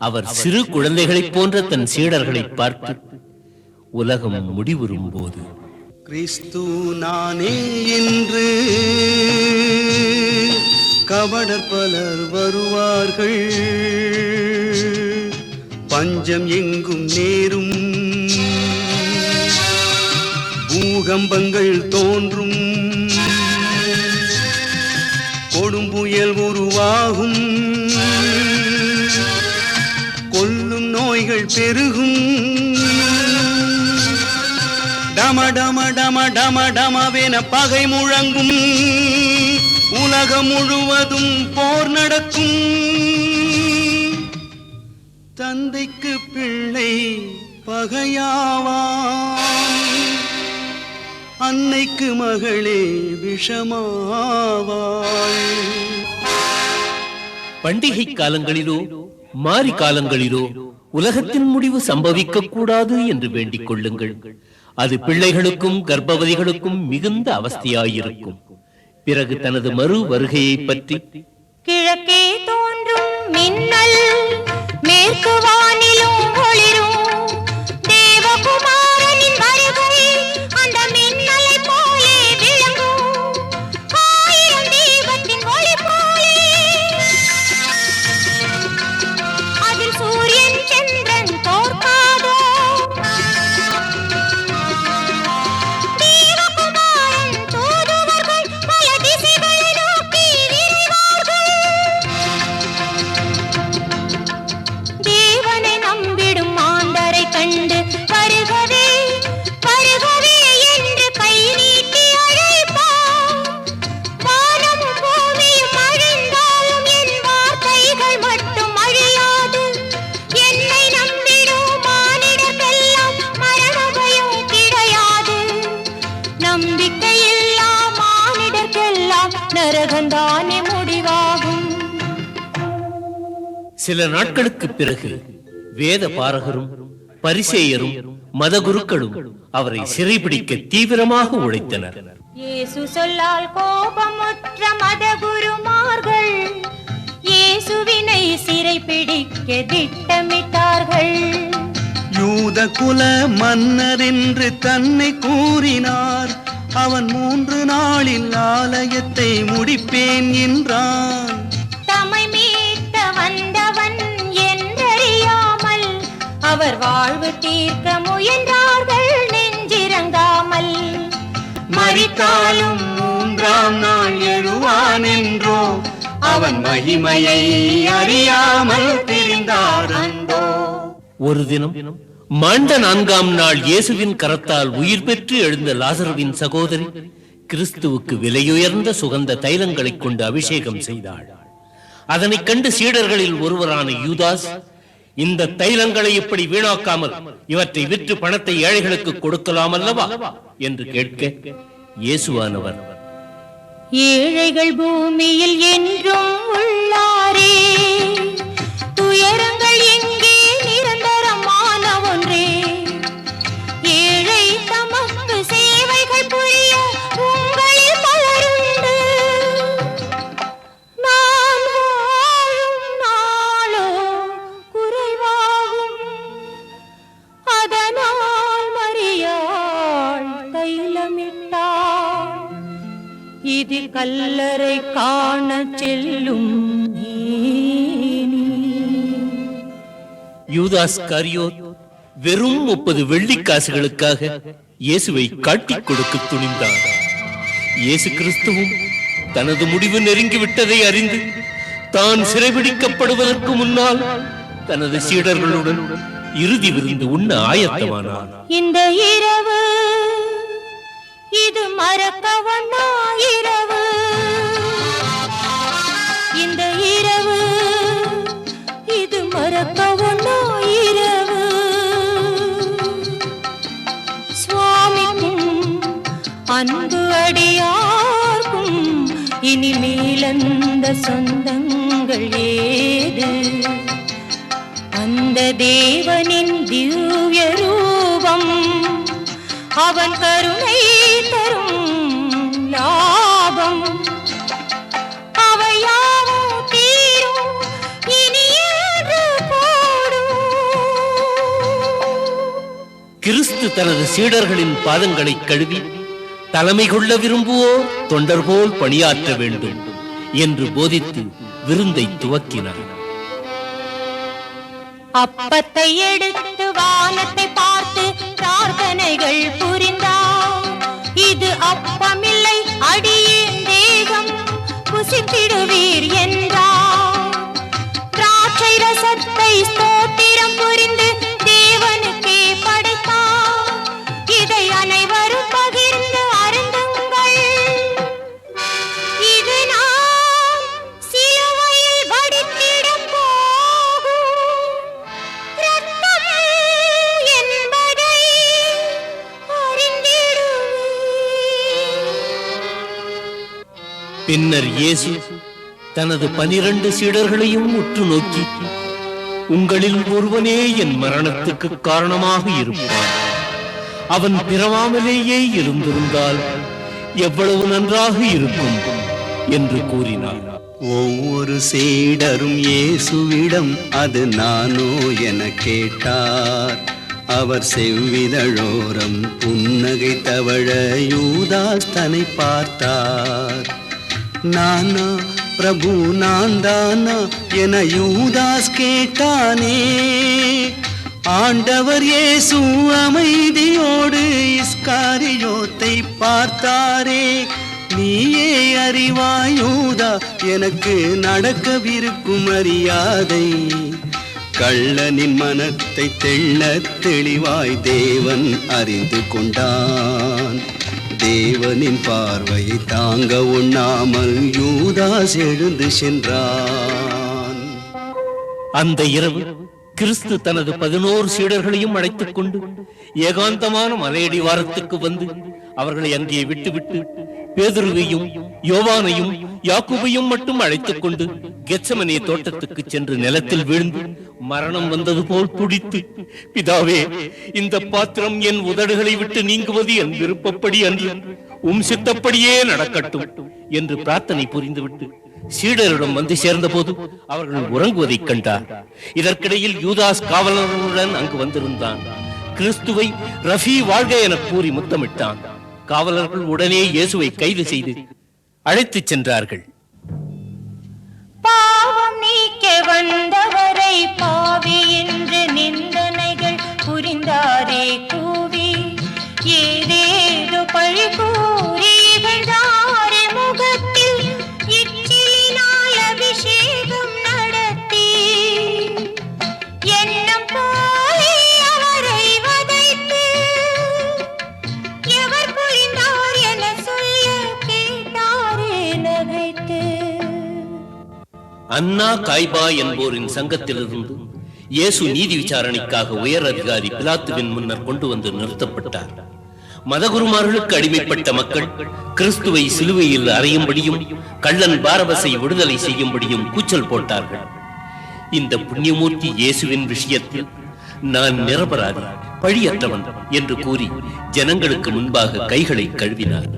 அவர் சிறு குழந்தைகளைப் போன்ற தன் சீடர்களை பார்த்து, உலகம் முடிவுறும் போது கிறிஸ்து நானே என்று கபடர் பலர் வருவார்கள். பஞ்சம் எங்கும் நேரும், பூகம்பங்கள் தோன்றும், கொடும்புயல் உருவாகும், கொல்லும் நோய்கள் பெருகும். டம டம டம டம டமவென பகை முழங்கும், உலகம் முழுவதும் போர் நடக்கும். தந்தைக்கு பிள்ளை பகையாவான், அன்னைக்கு மகளே விஷமாவாள். பண்டிகை காலங்களிலோ மாரி காலங்களிலோ உலகத்தின் முடிவு சம்பவிக்க கூடாது என்று வேண்டிக் கொள்ளுங்கள். அது பிள்ளைகளுக்கும் கர்ப்பவதிகளுக்கும் மிகுந்த அவஸ்தையாயிருக்கும். பிறகு தனது மறு வருகையை பற்றி, கிழக்கே தோன்றும் மின்னல் மேற்கு வானிலும் ஒளிரும், தேவகுமாரனின் வருகை அந்த மின்னலை போலே விளங்கும், 1000 தீபத்தின் ஒளி போலே. அதில் சூரியன் சந்திரன் தோற்காதோ, தேவகுமாரன் தூதுவர்கள் பல திசைகளை நோக்கி விரைவார்கள். சில நாட்களுக்கு பிறகு வேத பாரகரும் பரிசேயரும் மதகுருக்களும் அவரை சிறைபிடிக்க தீவிரமாக உழைத்தனர். இயேசு சொல்லால் கோபமுற்ற மதகுருமார்கள் இயேசுவினை சிறைபிடிக்க திட்டமிட்டார்கள். யூத குல மன்னர் என்று தன்னை கூறினார். அவன் 3 நாளில் ஆலயத்தை முடிப்பேன் என்றான். தம்மை மீட்க வந்தவன் என்றறியாமல் அவர் வாழ்வு தீர்க்க முயன்றார்கள் நெஞ்சிரங்காமல். மரித்தாலும் 3ஆம் நாள் எழுவான் என்றோ அவன் மகிமையை அறியாமல் திரிந்தார் அந்தோ. ஒரு தினம் மாண்ட 4ஆம் நாள் இயேசுவின் கரத்தால் உயிர் பெற்று எழுந்த லாசருவின் சகோதரி கிறிஸ்துவுக்கு விலையுயர்ந்த சுகந்த தைலங்களை கொண்டு அபிஷேகம் செய்தாள். அதனைக் கண்டு சீடர்களில் ஒருவரான யூதாஸ், இந்த தைலங்களை எப்படி வீணாக்காமல் இவற்றை விற்று பணத்தை ஏழைகளுக்கு கொடுக்கலாம் அல்லவா என்று கேட்க, இயேசுவானவர், ஏழைகள் பூமியில் என்றும் உள்ளாரே, துயரங்கள் எங்கே நிரந்தரமான ஒன்றே. ஏழை தமக்கு சேவைகள் புரிய உங்களில் பலருண்டு. நான் வாழும் நாளோ குறைவாகும், அதனால் மரியாள் தைலமிட்டாள். இது கல்லறை காண செல்லும் நீ. யூதாஸ் காரியோத் வெறும் 30 வெள்ளிக்காசுகளுக்காக இயேசுவை காட்டிக் கொடுக்க துணிந்தார். இயேசு கிறிஸ்துவும் தனது முடிவு நெருங்கிவிட்டதை அறிந்து தான் சிறைபிடிக்கப்படுவதற்கு முன்னால் தனது சீடர்களுடன் இறுதி விருந்து உண்ண ஆயத்தமானார். இந்த இரவு இது மறக்கவண்ணா இரவு. இந்த இரவு இது மறக்கவண்ணா இரவு. சுவாமிக்கும் அன்பு அடியார்க்கும் இனிமேலந்த சொந்தங்கள் ஏது? அந்த தேவனின் திவ்ய ரூபம், அவன் கருணை தரும் லாபம். அவையாவும் தீரும் இனி என்று போடும். கிறிஸ்து தனது சீடர்களின் பாதங்களை கழுவி, தலைமை கொள்ள விரும்புவோர் தொண்டர் போல் பணியாற்ற வேண்டும் என்று போதித்து விருந்தை துவக்கினார். அப்பத்தை எடுத்து வானத்தை பார்த்து பிரார்த்தனைகள் புரிந்தார். இது அப்பமில்லை அடியேன் தேகம், புசித்திடுவீர் என்றார். திராட்சை ரசத்தை ஸ்தோத்திரம் புரிந்து தேவனுக்கே படைத்தார். இதை அனைவரும் பகிர்ந்து அருந்துங்கள். இது நாம் சிலுவையில் வடித்திடப் போகும் இரத்தம் என்பதை அறிந்திடுவீர். பின்னர் இயேசு தனது 12 சீடர்களையும் உற்று நோக்கி, உங்களில் ஒருவனே என் மரணத்துக்கு காரணமாக இருப்பான். அவன் பிறவாமலேயே இருந்திருந்தால் எவ்வளவு நன்றாக இருக்கும் என்று கூறினார். ஒவ்வொரு சீடரும் இயேசுவிடம் அது நானோ என கேட்டார். அவர் செவ்விதழோரம் புன்னகை தவழ யூதாஸ் தன்னை பார்த்தார். நானா பிரபு நான் தானா என யூதாஸ் கேட்டானே. ஆண்டவர் இயேசு அமைதியோடு இஸ்காரியோத்தை பார்த்தாரே. நீயே அறிவாயூதா எனக்கு நடக்கவிருக்கும் மரியாதை. கள்ளனின் மனத்தை தெள்ளத் தெளிவாய் தேவன் அறிந்து கொண்டான். தேவனின் பார்வையை தாங்க உண்ணாமல் யூதாஸ் எழுந்து சென்றான். அந்த இரவு கிறிஸ்து தனது 11 சீடர்களையும் அழைத்துக் கொண்டு ஏகாந்தமான மலையடிவாரத்துக்கு வந்து அவர்களை அங்கே விட்டுவிட்டு பேதுருவையும் யோவானையும் யாக்கோபையும் மட்டும் அழைத்துக் கொண்டு கெத்செமனே தோட்டத்துக்கு சென்று நிலத்தில் வீழ்ந்து மரணம் வந்தது போல் துடித்து, பிதாவே, இந்த பாத்திரம் என் உதடுகளை விட்டு நீங்குவது என் விருப்பப்படி அன்று, சித்தப்படியே நடக்கட்டும் என்று பிரார்த்தனை புரிந்துவிட்டு சீடரிடம் வந்து சேர்ந்த போது அவர்கள் உறங்குவதைக் கண்டார். இதற்கிடையில் யூதாஸ் காவலர்களுடன் அங்கு வந்திருந்தான். கிறிஸ்துவை ரஃபி வாழ்க என கூறி முத்தமிட்டான். காவலர்கள் உடனே இயேசுவை கைது செய்து அழைத்துச் சென்றார்கள். பாவம் நீக்க வந்தவரை பாவி என்று நிந்தனைகள் புரிந்தாரே கூவி, ஏதேதோ பழி கூறி இகழ்ந்தாரே முகத்தில் இச்சிலினால் அபிஷேகம் நடத்தி, எண்ணம் போலே அவரை வதைத்து எவர் புரிந்தார் என சொல்ல கேட்டாரே நகைத்து. அன்னா காய்பா என்போரின் சங்கத்திலிருந்து இயேசு நீதி விசாரணைக்காக உயர் அதிகாரி பிலாத்துவின் முன்னர் கொண்டு வந்து நிறுத்தப்பட்டார். மதகுருமார்களுக்கு அடிமைப்பட்ட மக்கள் கிறிஸ்துவை சிலுவையில் அறையும்படியும் கள்ளன் பாரபஸை விடுதலை செய்யும்படியும் கூச்சல் போட்டார்கள். இந்த புண்ணியமூர்த்தி இயேசுவின் விஷயத்தில் நான் நிரபராதி, பழியற்றவன் என்று கூறி ஜனங்களுக்கு முன்பாக கைகளை கழுவினார்.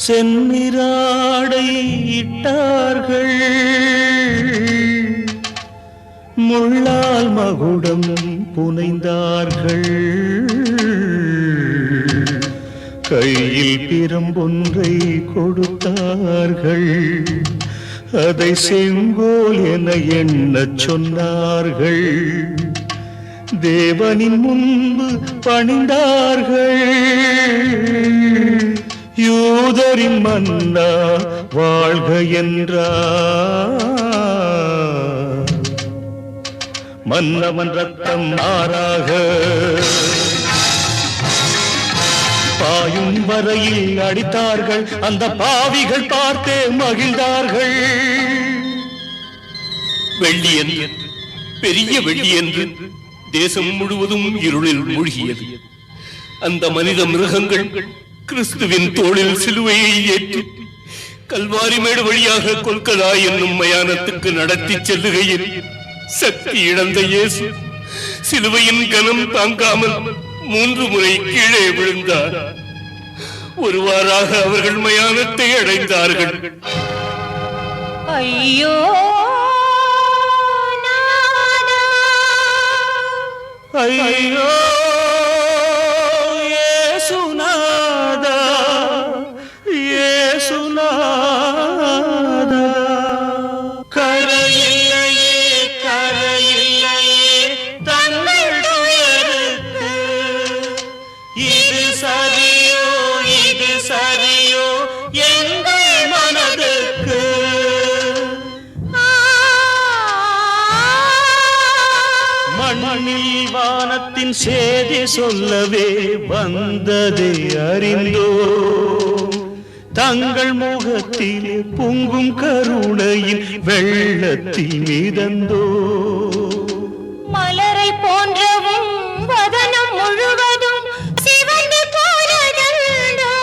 செந்நிராடை இட்டார்கள், முள்ளால் மகுடம் புனைந்தார்கள், கையில் பிரம்பொன்றை கொடுத்தார்கள், அதை செங்கோல் என எண்ணச் சொன்னார்கள், தேவனின் முன்பு பணிந்தார்கள், யூதரின் மன்னா வாழ்க என்றார். மன்னவன் ரத்தம் மாறாக பாயும் வரையில் அடித்தார்கள், அந்த பாவிகள் பார்த்தே மகிழ்ந்தார்கள். வெள்ளி என்று, பெரிய வெள்ளி என்று தேசம் முழுவதும் இருளில் மூழ்கியது. அந்த மனித மிருகங்கள் கிறிஸ்துவின் தோளில் சிலுவையை ஏற்றி கல்வாரி மேடு வழியாக கொல்கதா என்னும் மயானத்துக்கு நடத்தி செல்லுகையில் சக்தி இழந்த இயேசு சிலுவையின் கனம் தாங்காமல் 3 முறை கீழே விழுந்தார். ஒருவாறாக அவர்கள் மயானத்தை அடைந்தார்கள். ஐயோ ஐயோ இயேசுநாதா, இயேசுநாதா, கரையில்லையே கரையில்லையே தங்கள் துயருக்கு, இது சரியோ இது சரியோ எங்கள் மனதுக்கு. மண்ணில் வானத்தின் சேதி சொல்லவே வந்ததை அறிந்தோ, தங்கள் முகத்திலே பொங்கும் கருணையின் வெள்ளத்தில் மிதந்தோ. மலரை போன்றவும் வதனம் முழுவதும் சிவந்து போனதோ,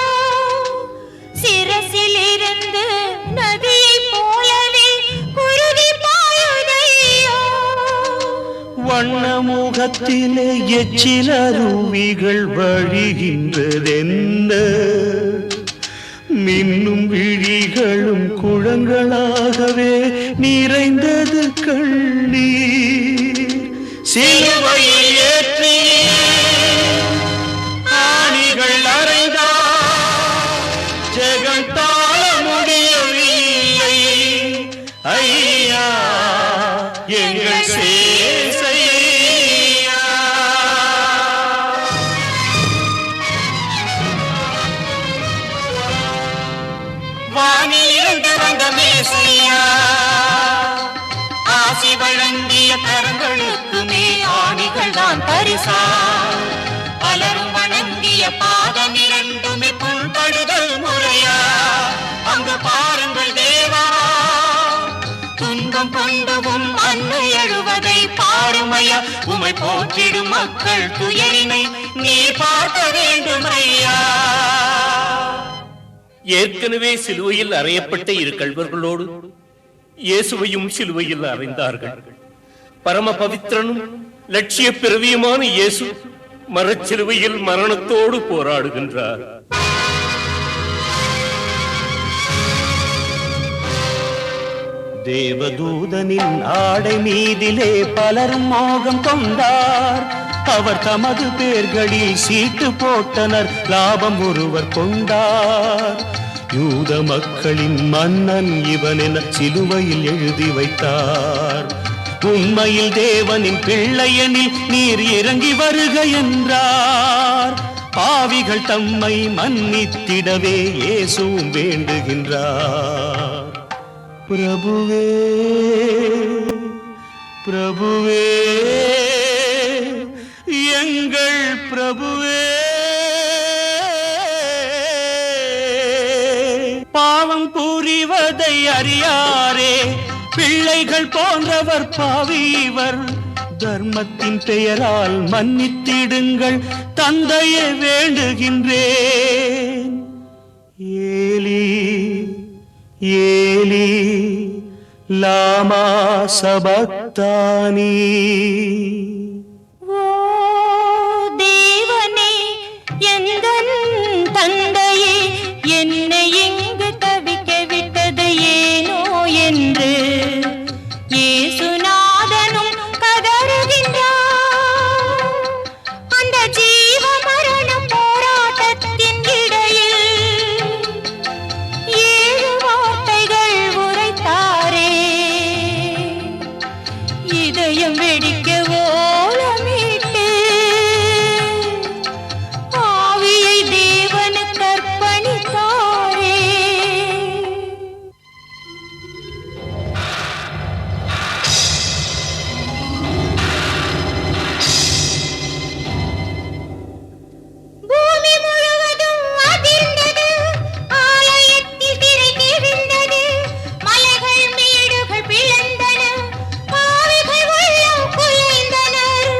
சிரசில் இருந்து நதியை போலவே குருதி பாயுதையோ. வண்ண முகத்திலே எச்சில் அருவிகள் வழிகின்றதென்ன, மின்னும் விழிகளும் குளங்களாகவே நிறைந்தது கண்ணீர். சிலுவையில் ஏற்றி ஆணிகள் அறைந்தார், ஜெகம் தாழ முடியவில்லை. ஐயா எங்கள் சேசையா. வானிலிருந்து வந்த மேசையா, ஆசி வழங்கிய கரங்களுக்குமே ஆணிகள் தான் பரிசா. பலரும் வணங்கிய பாதம் இரண்டுமே புண்படுதல் முறையா. அங்கு பாருங்கள் தேவா, துன்பம் கொண்டவும் அன்னை எழுவதை பாருமையா. உமை போற்றிடும் மக்கள் துயரினை நீ பார்க்க வேண்டும் ஐயா. ஏற்கனவே சிலுவையில் அறையப்பட்ட இரு கள்வர்களோடு இயேசுவையும் சிலுவையில் அறைந்தார்கள். பரம பவித்திரனும் லட்சிய பிறவியுமான இயேசு மரச்சிலுவையில் மரணத்தோடு போராடுகின்றார். தேவதூதனின் ஆடை மீதிலே பலரும் மோகம் கொண்டார். அவர் தமது பேர்களில் சீட்டு போட்டனர், லாபம் ஒருவர் கொண்டார். யூத மக்களின் மன்னன் இவன் என சிலுவையில் எழுதி வைத்தார். உண்மையில் தேவனின் பிள்ளையனில் நீர் இறங்கி வருக என்றார். பாவிகள் தம்மை மன்னித்திடவே இயேசுவும் வேண்டுகின்றார். பிரபுவே பிரபுவே எங்கள் பிரபுவே, பாவம் புரிவதை அறியாரே, பிள்ளைகள் போன்றவர் பாவிவர். தர்மத்தின் பெயரால் மன்னித்திடுங்கள், தந்தையை வேண்டுகின்றேன். ஏலி ஏலி லாமா சபக்தானி. ஓ தேவனே, எந்தன் தந்தையே, என்னை இங்கு தவிக்க விட்டது ஏனோ என்று இயேசுநாதனும் கதறுகின்றார். அந்த ஜீவ மரண போராட்டத்தின் இடையில் 7 வார்த்தைகள் உரைத்தாரே, இதயம் வெடிக்க ஓலமிட்டு ஆவியை தேவனுக்கு அர்ப்பணித்தாரே. பூமி முழுவதும் அதிர்ந்தது, ஆலயத்தில் திரை கிழிந்தது, மலைகள் மேடுகள் பிளந்தன, பாவிகள் உள்ளம் குலைந்தனர்.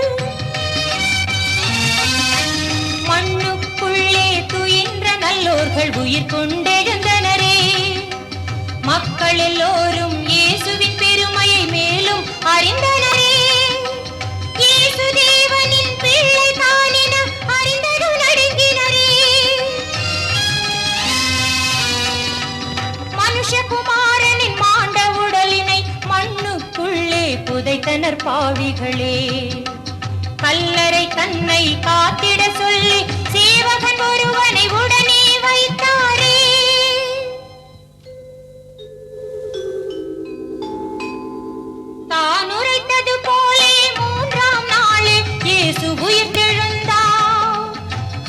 மண்ணுக்குள்ளே துயின்ற நல்லோர்கள் உயிர் கொண்டெழுந்தனரே. மக்கள் எல்லோரும் இயேசுவின் பெருமையை மேலும் அறிந்தனரே. இயேசு தேவனின் பிள்ளை தானென அறிந்ததும் நடுங்கினரே. மனுஷகுமாரனின் மாண்ட உடலினை மண்ணுக்குள்ளே புதைத்தனர் பாவிகளே. கல்லறை தன்னை காத்திட சொல்லி சேவகன் ஒருவனை உடனே வைத்தாரே. தான் உரைத்தது போலே 3ஆம் நாளில் இயேசு உயிர்த்தெழுந்தார்.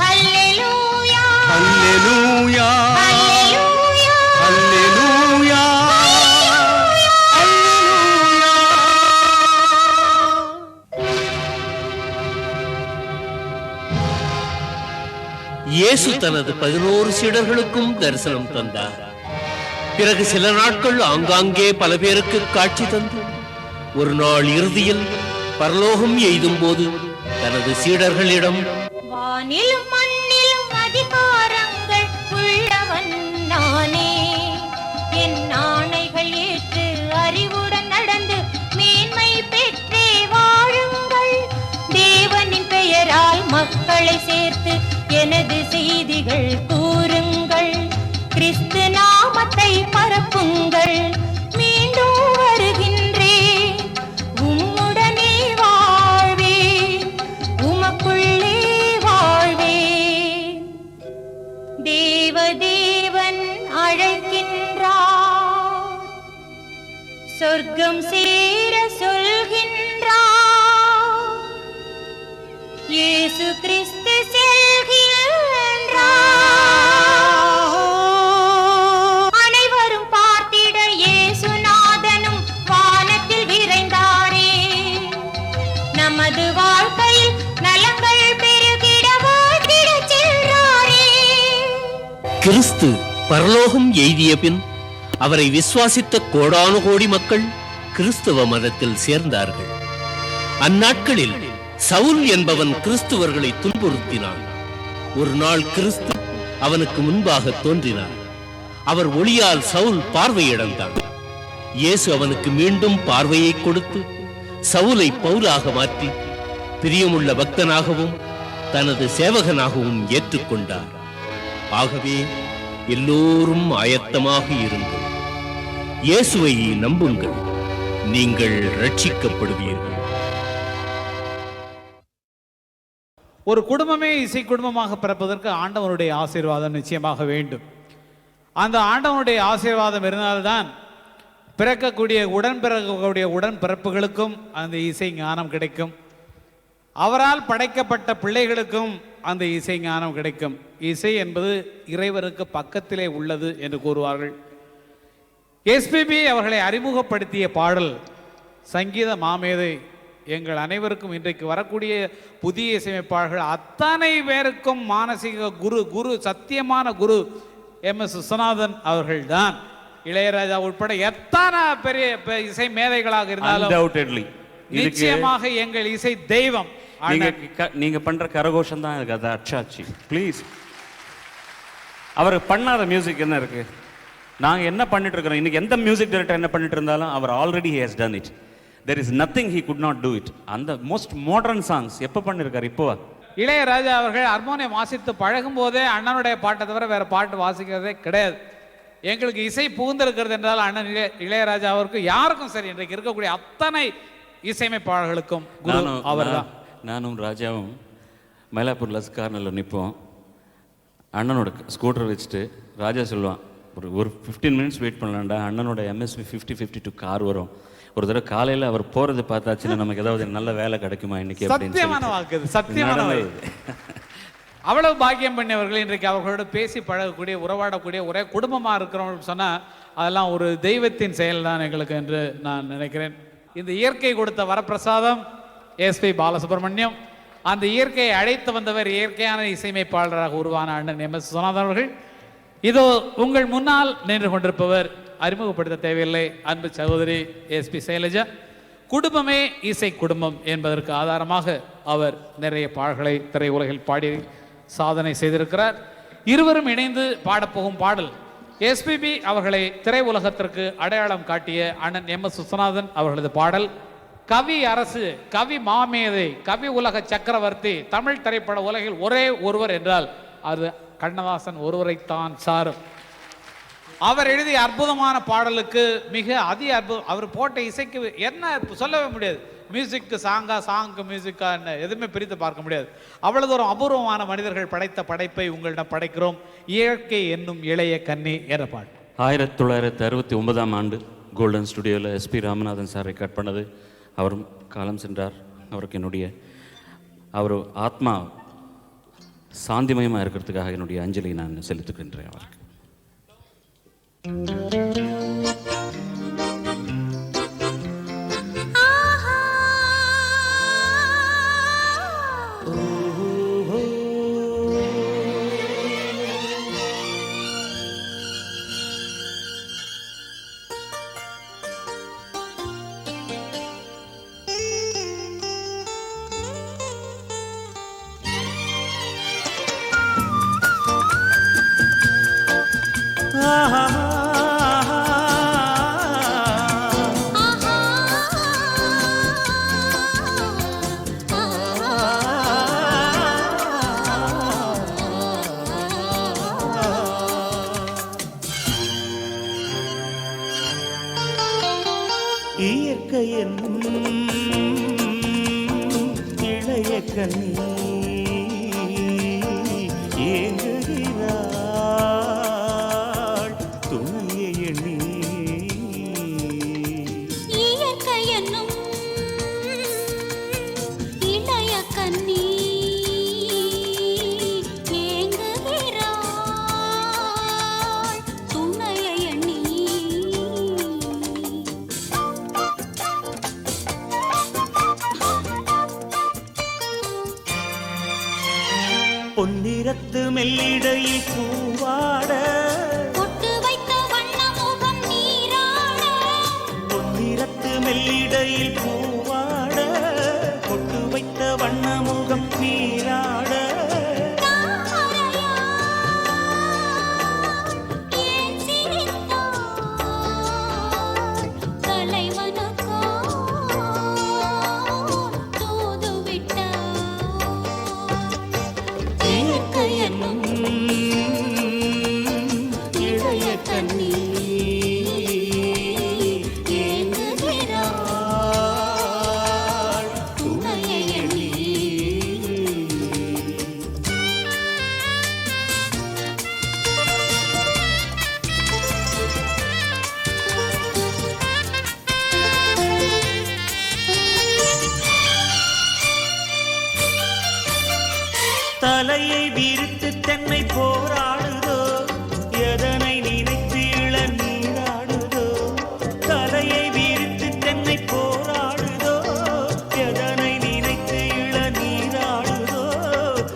ஹல்லேலூயா, அல்லேலூயா ஹல்லேலூயா, அல்லேலூயா இயேசு தனது 11 சீடர்களுக்கும் தரிசனம் தந்தார். பிறகு சில நாட்கள் ஆங்காங்கே பல பேருக்கு காட்சி தந்து ஒரு நாள் இறுதியில் பரலோகம் எய்தும் போது தனது சீடர்களிடம், வானிலும் மண்ணிலும் அதிகாரங்கள் உள்ளவன் நானே. என் ஆணைகள் ஏற்று அறிவுடன் நடந்து மேன்மை பெற்றே வாழுங்கள். தேவனின் பெயரால் மக்களை சேர்த்து எனது செய்திகள் கூறுங்கள். கிறிஸ்து நாமத்தை பரப்புங்கள். மீண்டும் வருகின்றேன், உம்முடனே வாழ்வேன், உமக்குள்ளே வாழ்வேன். தேவதேவன் அழைக்கின்றார், சொர்க்கம் சேர சொல்கின்றார். இயேசு கிறிஸ்து செல்கின்றார். அனைவரும் பார்த்திட இயேசுநாதனும் வானத்தில் விரைந்தாரே. நமது வாழ்க்கையில் நலங்கள் பெருகிட வாழ்த்திடச் சென்றாரே. கிறிஸ்து பரலோகம் எய்திய பின் அவரை விசுவாசித்த கோடானு கோடி மக்கள் கிறிஸ்துவ மதத்தில் சேர்ந்தார்கள். அந்நாட்களில் சவுல் என்பவன் கிறிஸ்துவர்களை துன்புறுத்தினான். ஒரு நாள் கிறிஸ்து அவனுக்கு முன்பாக தோன்றினார். அவர் ஒளியால் சவுல் பார்வையிழந்தான். இயேசு அவனுக்கு மீண்டும் பார்வையை கொடுத்து சவுலை பவுலாக மாற்றி பிரியமுள்ள பக்தனாகவும் தனது சேவகனாகவும் ஏற்றுக்கொண்டார். ஆகவே எல்லோரும் ஆயத்தமாக இருங்கள். இயேசுவை நம்புங்கள், நீங்கள் ரட்சிக்கப்படுவீர்கள். ஒரு குடும்பமே இசை குடும்பமாக பிறப்பதற்கு ஆண்டவனுடைய ஆசீர்வாதம் நிச்சயமாக வேண்டும். அந்த ஆண்டவனுடைய ஆசீர்வாதம் இருந்தால்தான் பிறக்கக்கூடிய உடன்பிறப்புகளுக்கும் அந்த இசை ஞானம் கிடைக்கும். அவரால் படைக்கப்பட்ட பிள்ளைகளுக்கும் அந்த இசை ஞானம் கிடைக்கும். இசை என்பது இறைவருக்கு பக்கத்திலே உள்ளது என்று கூறுவார்கள். எஸ்பிபி அவர்களை அறிமுகப்படுத்திய பாடல் சங்கீத மாமேதை. எங்கள் அனைவருக்கும் இன்றைக்கு வரக்கூடிய புதிய இசையமைப்பாளர்கள் அத்தனை பேருக்கும் மானசீக குரு சத்தியமான குரு MS விஸ்வநாதன் அவர்கள்தான். இளையராஜா உட்பட எத்தனை பெரிய இசை மேதைகளாக இருந்தாலும் நிச்சயமாக எங்கள் இசை தெய்வம். நீங்க பண்ற கரகோஷம் தான் இருக்கு, அது அச்சாச்சி. ப்ளீஸ், அவர் பண்ணாத மியூசிக் என்ன இருக்கு? நாங்க என்ன பண்ணிட்டு இருக்கிறோம்? இன்னைக்கு எந்த மியூசிக் டைரக்டர் என்ன பண்ணிட்டு இருந்தாலும் அவர் already he has done it. there is nothing he could not do it. அந்த மோஸ்ட் மாடர்ன் சாங்ஸ் எப்போ பண்ணிருக்காரு? இப்போ இளையராஜா அவர்கள் ஹார்மோனியம் வாசித்து பழகும் போதே அண்ணனுடைய பாட்டை தவிர வேற பாட்டு வாசிக்கிறதே கிடையாது. எங்களுக்கு இசை புகுந்திருக்கிறது என்றால் அண்ணன் இளையராஜா அவருக்கு யாருக்கும் சரி, இன்றைக்கு இருக்கக்கூடிய அத்தனை இசையமைப்பாளர்களுக்கும் குரு அவர்தான். நானும் ராஜாவும் மயிலாப்பூர் லஸ் கார்னரில் நிற்போம். அண்ணனோட ஸ்கூட்டர் வச்சுட்டு ராஜா சொல்லுவான், ஒரு 15 மினிட்ஸ் வெயிட் பண்ணலாம்டா, அண்ணனோட MSV 5052 கார் வரும். ஒரு தடவை காலையில் அவர் போகிறது பார்த்தாச்சுன்னா நமக்கு ஏதாவது நல்ல வேலை கிடைக்குமா இன்னைக்கு? சத்தியமான வாக்கு, சத்தியமான வாக்கு. அவ்வளவு பாக்கியம் பண்ணியவர்கள் இன்றைக்கு அவர்களோடு பேசி பழகக்கூடிய, உறவாடக்கூடிய, ஒரே குடும்பமாக இருக்கிறவங்க சொன்னால் அதெல்லாம் ஒரு தெய்வத்தின் செயல் தான் எங்களுக்கு என்று நான் நினைக்கிறேன். இந்த இயற்கை கொடுத்த வரப்பிரசாதம் SP பாலசுப்ரமணியம். அந்த இயற்கையை அழைத்து வந்தவர் இயற்கையான இசையமைப்பாளராக உருவான அண்ணன் MS விஸ்வநாதன் அவர்கள். இதோ உங்கள் முன்னால் நின்று கொண்டிருப்பவர் அறிமுகப்படுத்த தேவையில்லை, அன்பு சகோதரி SP சைலஜா. குடும்பமே இசை குடும்பம் என்பதற்கு ஆதாரமாக அவர் நிறைய பாடல்களை திரையுலகில் பாடி சாதனை செய்திருக்கிறார். இருவரும் இணைந்து பாடப்போகும் பாடல் SPB அவர்களை திரையுலகத்திற்கு அடையாளம் காட்டிய அண்ணன் MS விஸ்வநாதன் அவர்களது பாடல். கவி அரசு, கவி மாமேதை, கவி உலக சக்கரவர்த்தி, தமிழ் திரைப்பட உலகில் ஒரே ஒருவர் என்றால் அது கண்ணதாசன் ஒருவரைத்தான் சாரும். அவர் எழுதிய அற்புதமான பாடலுக்கு மிக அற்புதம். அவர் போட்ட இசைக்கு என்ன சொல்லவே முடியாது. மியூசிக்கு சாங்கு மியூசிக்கா என்ன எதுவுமே பிரித்து பார்க்க முடியாது. அவ்வளவு தூரம் அபூர்வமான மனிதர்கள் படைத்த படைப்பை உங்களிடம் படைக்கிறோம். இயற்கை என்னும் இளைய கன்னி என்ற பாட்டு 1969ஆம் ஆண்டு கோல்டன் ஸ்டுடியோவில் SP ராமநாதன் சார் ரெக்கார்ட் பண்ணது. அவரும் காலம் சென்றார். அவருக்கு என்னுடைய அவர் ஆத்மா சாந்திமயமாக இருக்கிறதுக்காக என்னுடைய அஞ்சலி நான் செலுத்துகின்றேன் அவருக்கு. இயற்கை என்னும் இளைய கன்னி ஏங்குகிறாள் துணையை எண்ணி. இயற்கை என்னும் இளைய கன்னி ஏங்குகிறாள் துணையை எண்ணி. பொன்னிறத்து மெல்லிடையில் பூவாட, பொட்டு வைத்த வண்ண முகம் நீராட. பொன்னிறத்து மெல்லிடையில் பூவாட, பொட்டு வைத்த வண்ண முகம் நீராட. தாமரையா ஏன் சிரித்தாய்? தலையை விரித்து தென்னை போராடுதோ எதனை நினைத்து இளநீராடுதோ தலையை விரித்து தென்னை போராடுதோ எதனை நினைத்து இளநீராடுதோ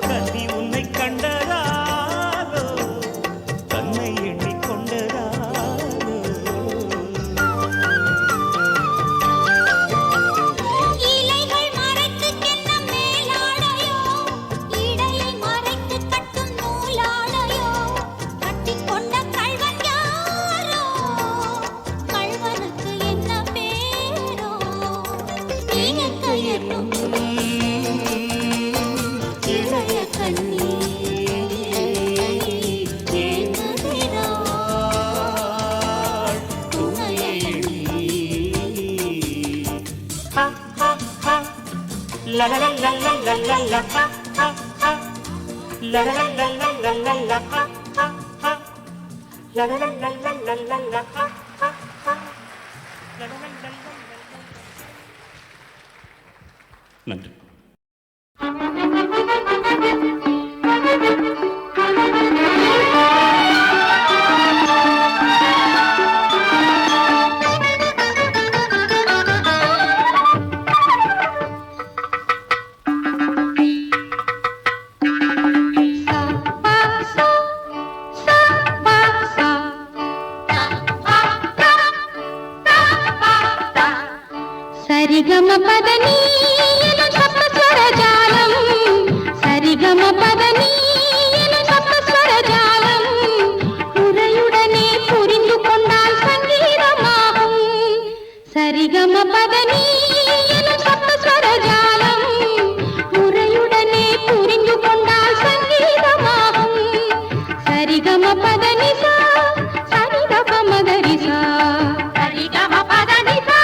கண்ணி உன்னை கண்டதாலோ தன்னை எண்ணிக்கொண்டதாலோ இலைகள் மறைத்து கிண்ணம் மேலாடையோ இடையை மறைத்து கட்டும் நூலாடையோ கட்டிக்கொண்ட கள்வன் யாரோ கள்வனுக்கு என்ன பேரோ இயற்க என்னும் இளைய கண்ணி ஏங்குகிறாள் துணையை La la la la la la la la ha ha ha. La la la la la la la la ha ha ha. La la la la la la la la ha ha ha. La la la la la la. நன்றி. சரிகம பதனி எனும் சப்தஸ்வர ஜாலம் சரிகம பதனி எனும் சப்தஸ்வர ஜாலம் முறையுடனே புரிந்து கொண்டால் சங்கீதமாகும் சரிகம பதனி எனும் சப்தஸ்வர ஜாலம் முறையுடனே புரிந்து கொண்டால் சங்கீதமாகும் சரிகம பதனி சா சரிகம மகரி சா சரிகம பதனி சா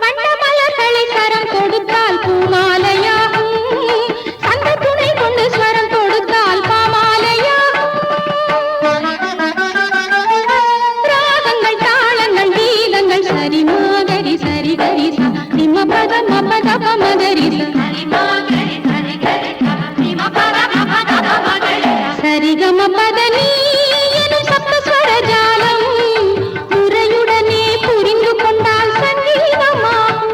வண்ணமலர்களை சரம் கொடுத்தால் பூமாலையாகும் சந்த துணை கொண்டு ஸ்வரம் கொடுத்தால் பாமாலையாகும் ராகங்கள் தாளங்கள் கீதங்கள் சரி மாகரி சரி கரி நிம பத மபத பமகரி சரிகம பதனி எனும் சப்தஸ்வர ஜாலம் முறையுடனே புரிந்து கொண்டால் சங்கீதமாகும்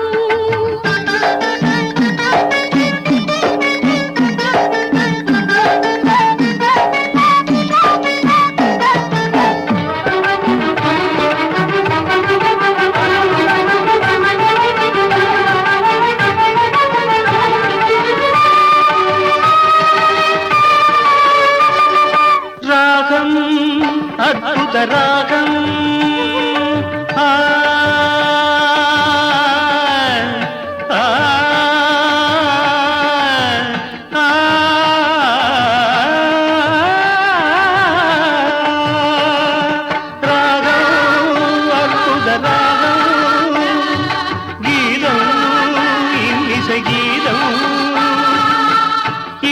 ராகம் அற்புத ராகம் ஆ, ஆ, ஆ, ராகம் அற்புத ராகம் கீதம் இன்னிசை கீதம்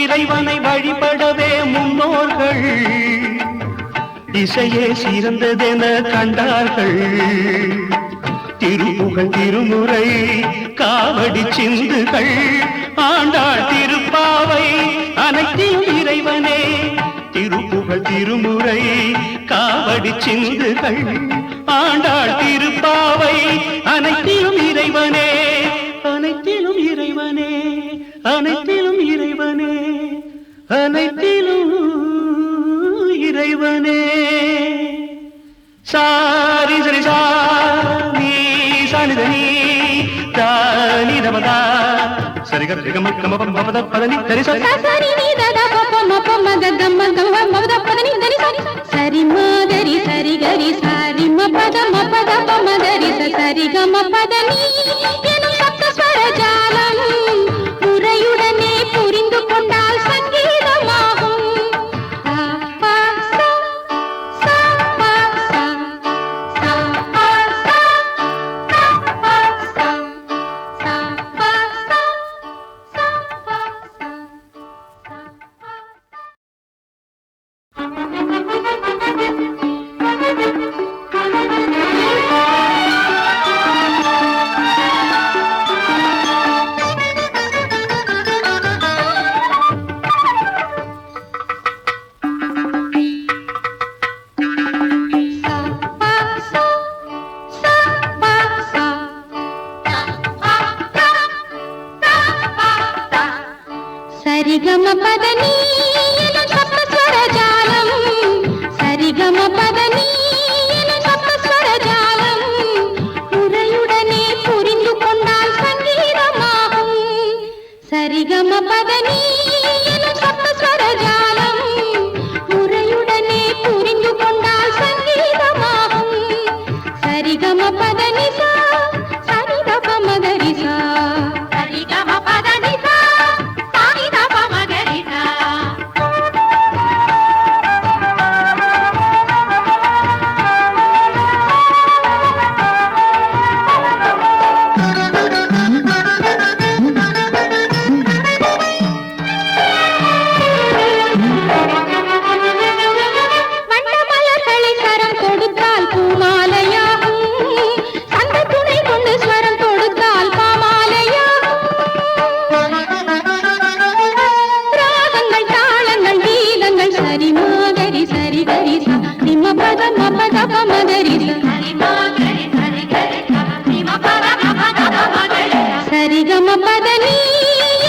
இறைவனை வழிபடவே முன்னோர்கள் இசையே சிறந்ததென கண்டார்கள் திருப்புகழ் திருமுறை காவடி சிந்துகள் ஆண்டாள் திருப்பாவை அனைத்திலும் இறைவனே திருப்புகழ் திருமுறை காவடி சிந்துகள் ஆண்டாள் திருப்பாவை அனைத்திலும் இறைவனே அனைத்திலும் இறைவனே அனைத்திலும் இறைவனே அனைத்திலும் இறைவனே சாரி சரி சா நீ சானிதனி தானி தமதா சரிக சரிகம கம பமத பதனி சரி சரி சரி நீ தத பப மப மத தம்ம தம்ம மபத பதனி தனி சரி சரி மாதரி சரி கரி சாரி மபத மபத பமதரி சரி கம பதனி எனும் சப்தஸ்வர ஜாலம் முறையுடனே புரிந்து கொண்டால் சங்கீதமாகும் சா பா சா சா பா சா சா பா சா சா பா சா சா சரிகம பதனி எனும் சப்தஸ்வர ஜாலம் சரிகம பதனி எனும் சப்தஸ்வர ஜாலம் முறையுடனே புரிந்து கொண்டால் சங்கீதமாகும் சரிகம பதனி எனும் சப்தஸ்வர ஜாலம் முறையுடனே புரிந்து கொண்டால் சங்கீதமாகும் சரிகம பதனி சா சரிகம மகரி சா சரிகம பதனி சா சரிகம மகரி சா வண்ணமலர்களை சரம் கொடுத்தால் பூமாலையாகும் சந்த துணை கொண்டு ஸ்வரம் கொடுத்தால் பாமாலையாகும் ராகங்கள் தாளங்கள் கீதங்கள் சரி மாகரி சரி கரி ச நிம பத மபத பமகரி சரிகம பதனி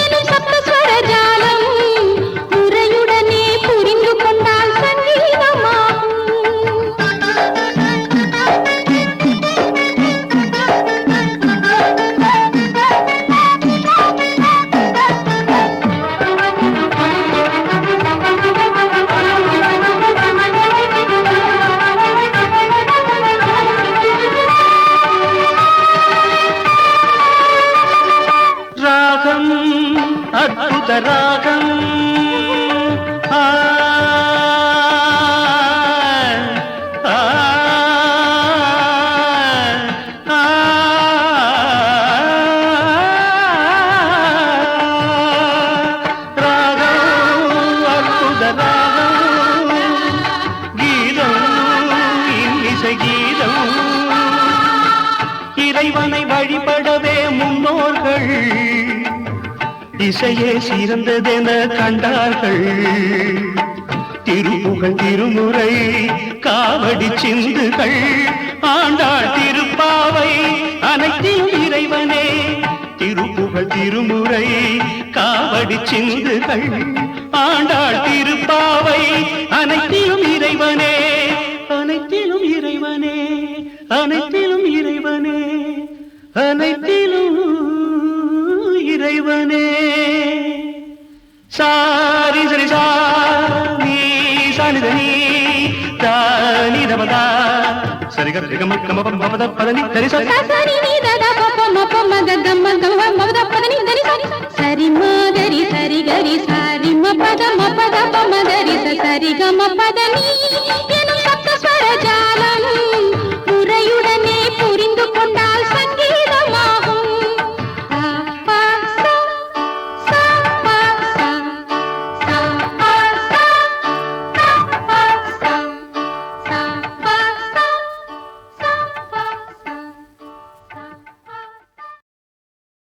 எனும் சப்தஸ்வர ஜாலம் முறையுடனே புரிந்து கொண்டால் சங்கீதமாகும் ராகம் அற்புத ராகம் ஆ, ஆ, ஆ, ராகம் அற்புத ராகம் கீதம் இன்னிசை கீதம் இறைவனை வழிபடவே முன்னோர்கள் இசையே சிறந்ததென கண்டார்கள் திருப்புகழ் திருமுறை காவடி சிந்துகள் ஆண்டாள் திருப்பாவை அனைத்திலும் இறைவனே திருப்புகழ் திருமுறை காவடி சிந்துகள் ஆண்டாள் திருப்பாவை அனைத்திலும் இறைவனே அனைத்திலும் இறைவனே அனைத்திலும் இறைவனே அனைத்திலும் இறைவனே சாரி சரி சா நீ சானிதனி தானி தபதா சரி கம கம பமத பதனி சரி சரி சரி நீ தத பப மப மத கம கம மபத பதனி தரி சரி சரி மாகரி சரி கரி சாரி மபத மபத பமகரி சரி கம பதனி எனும்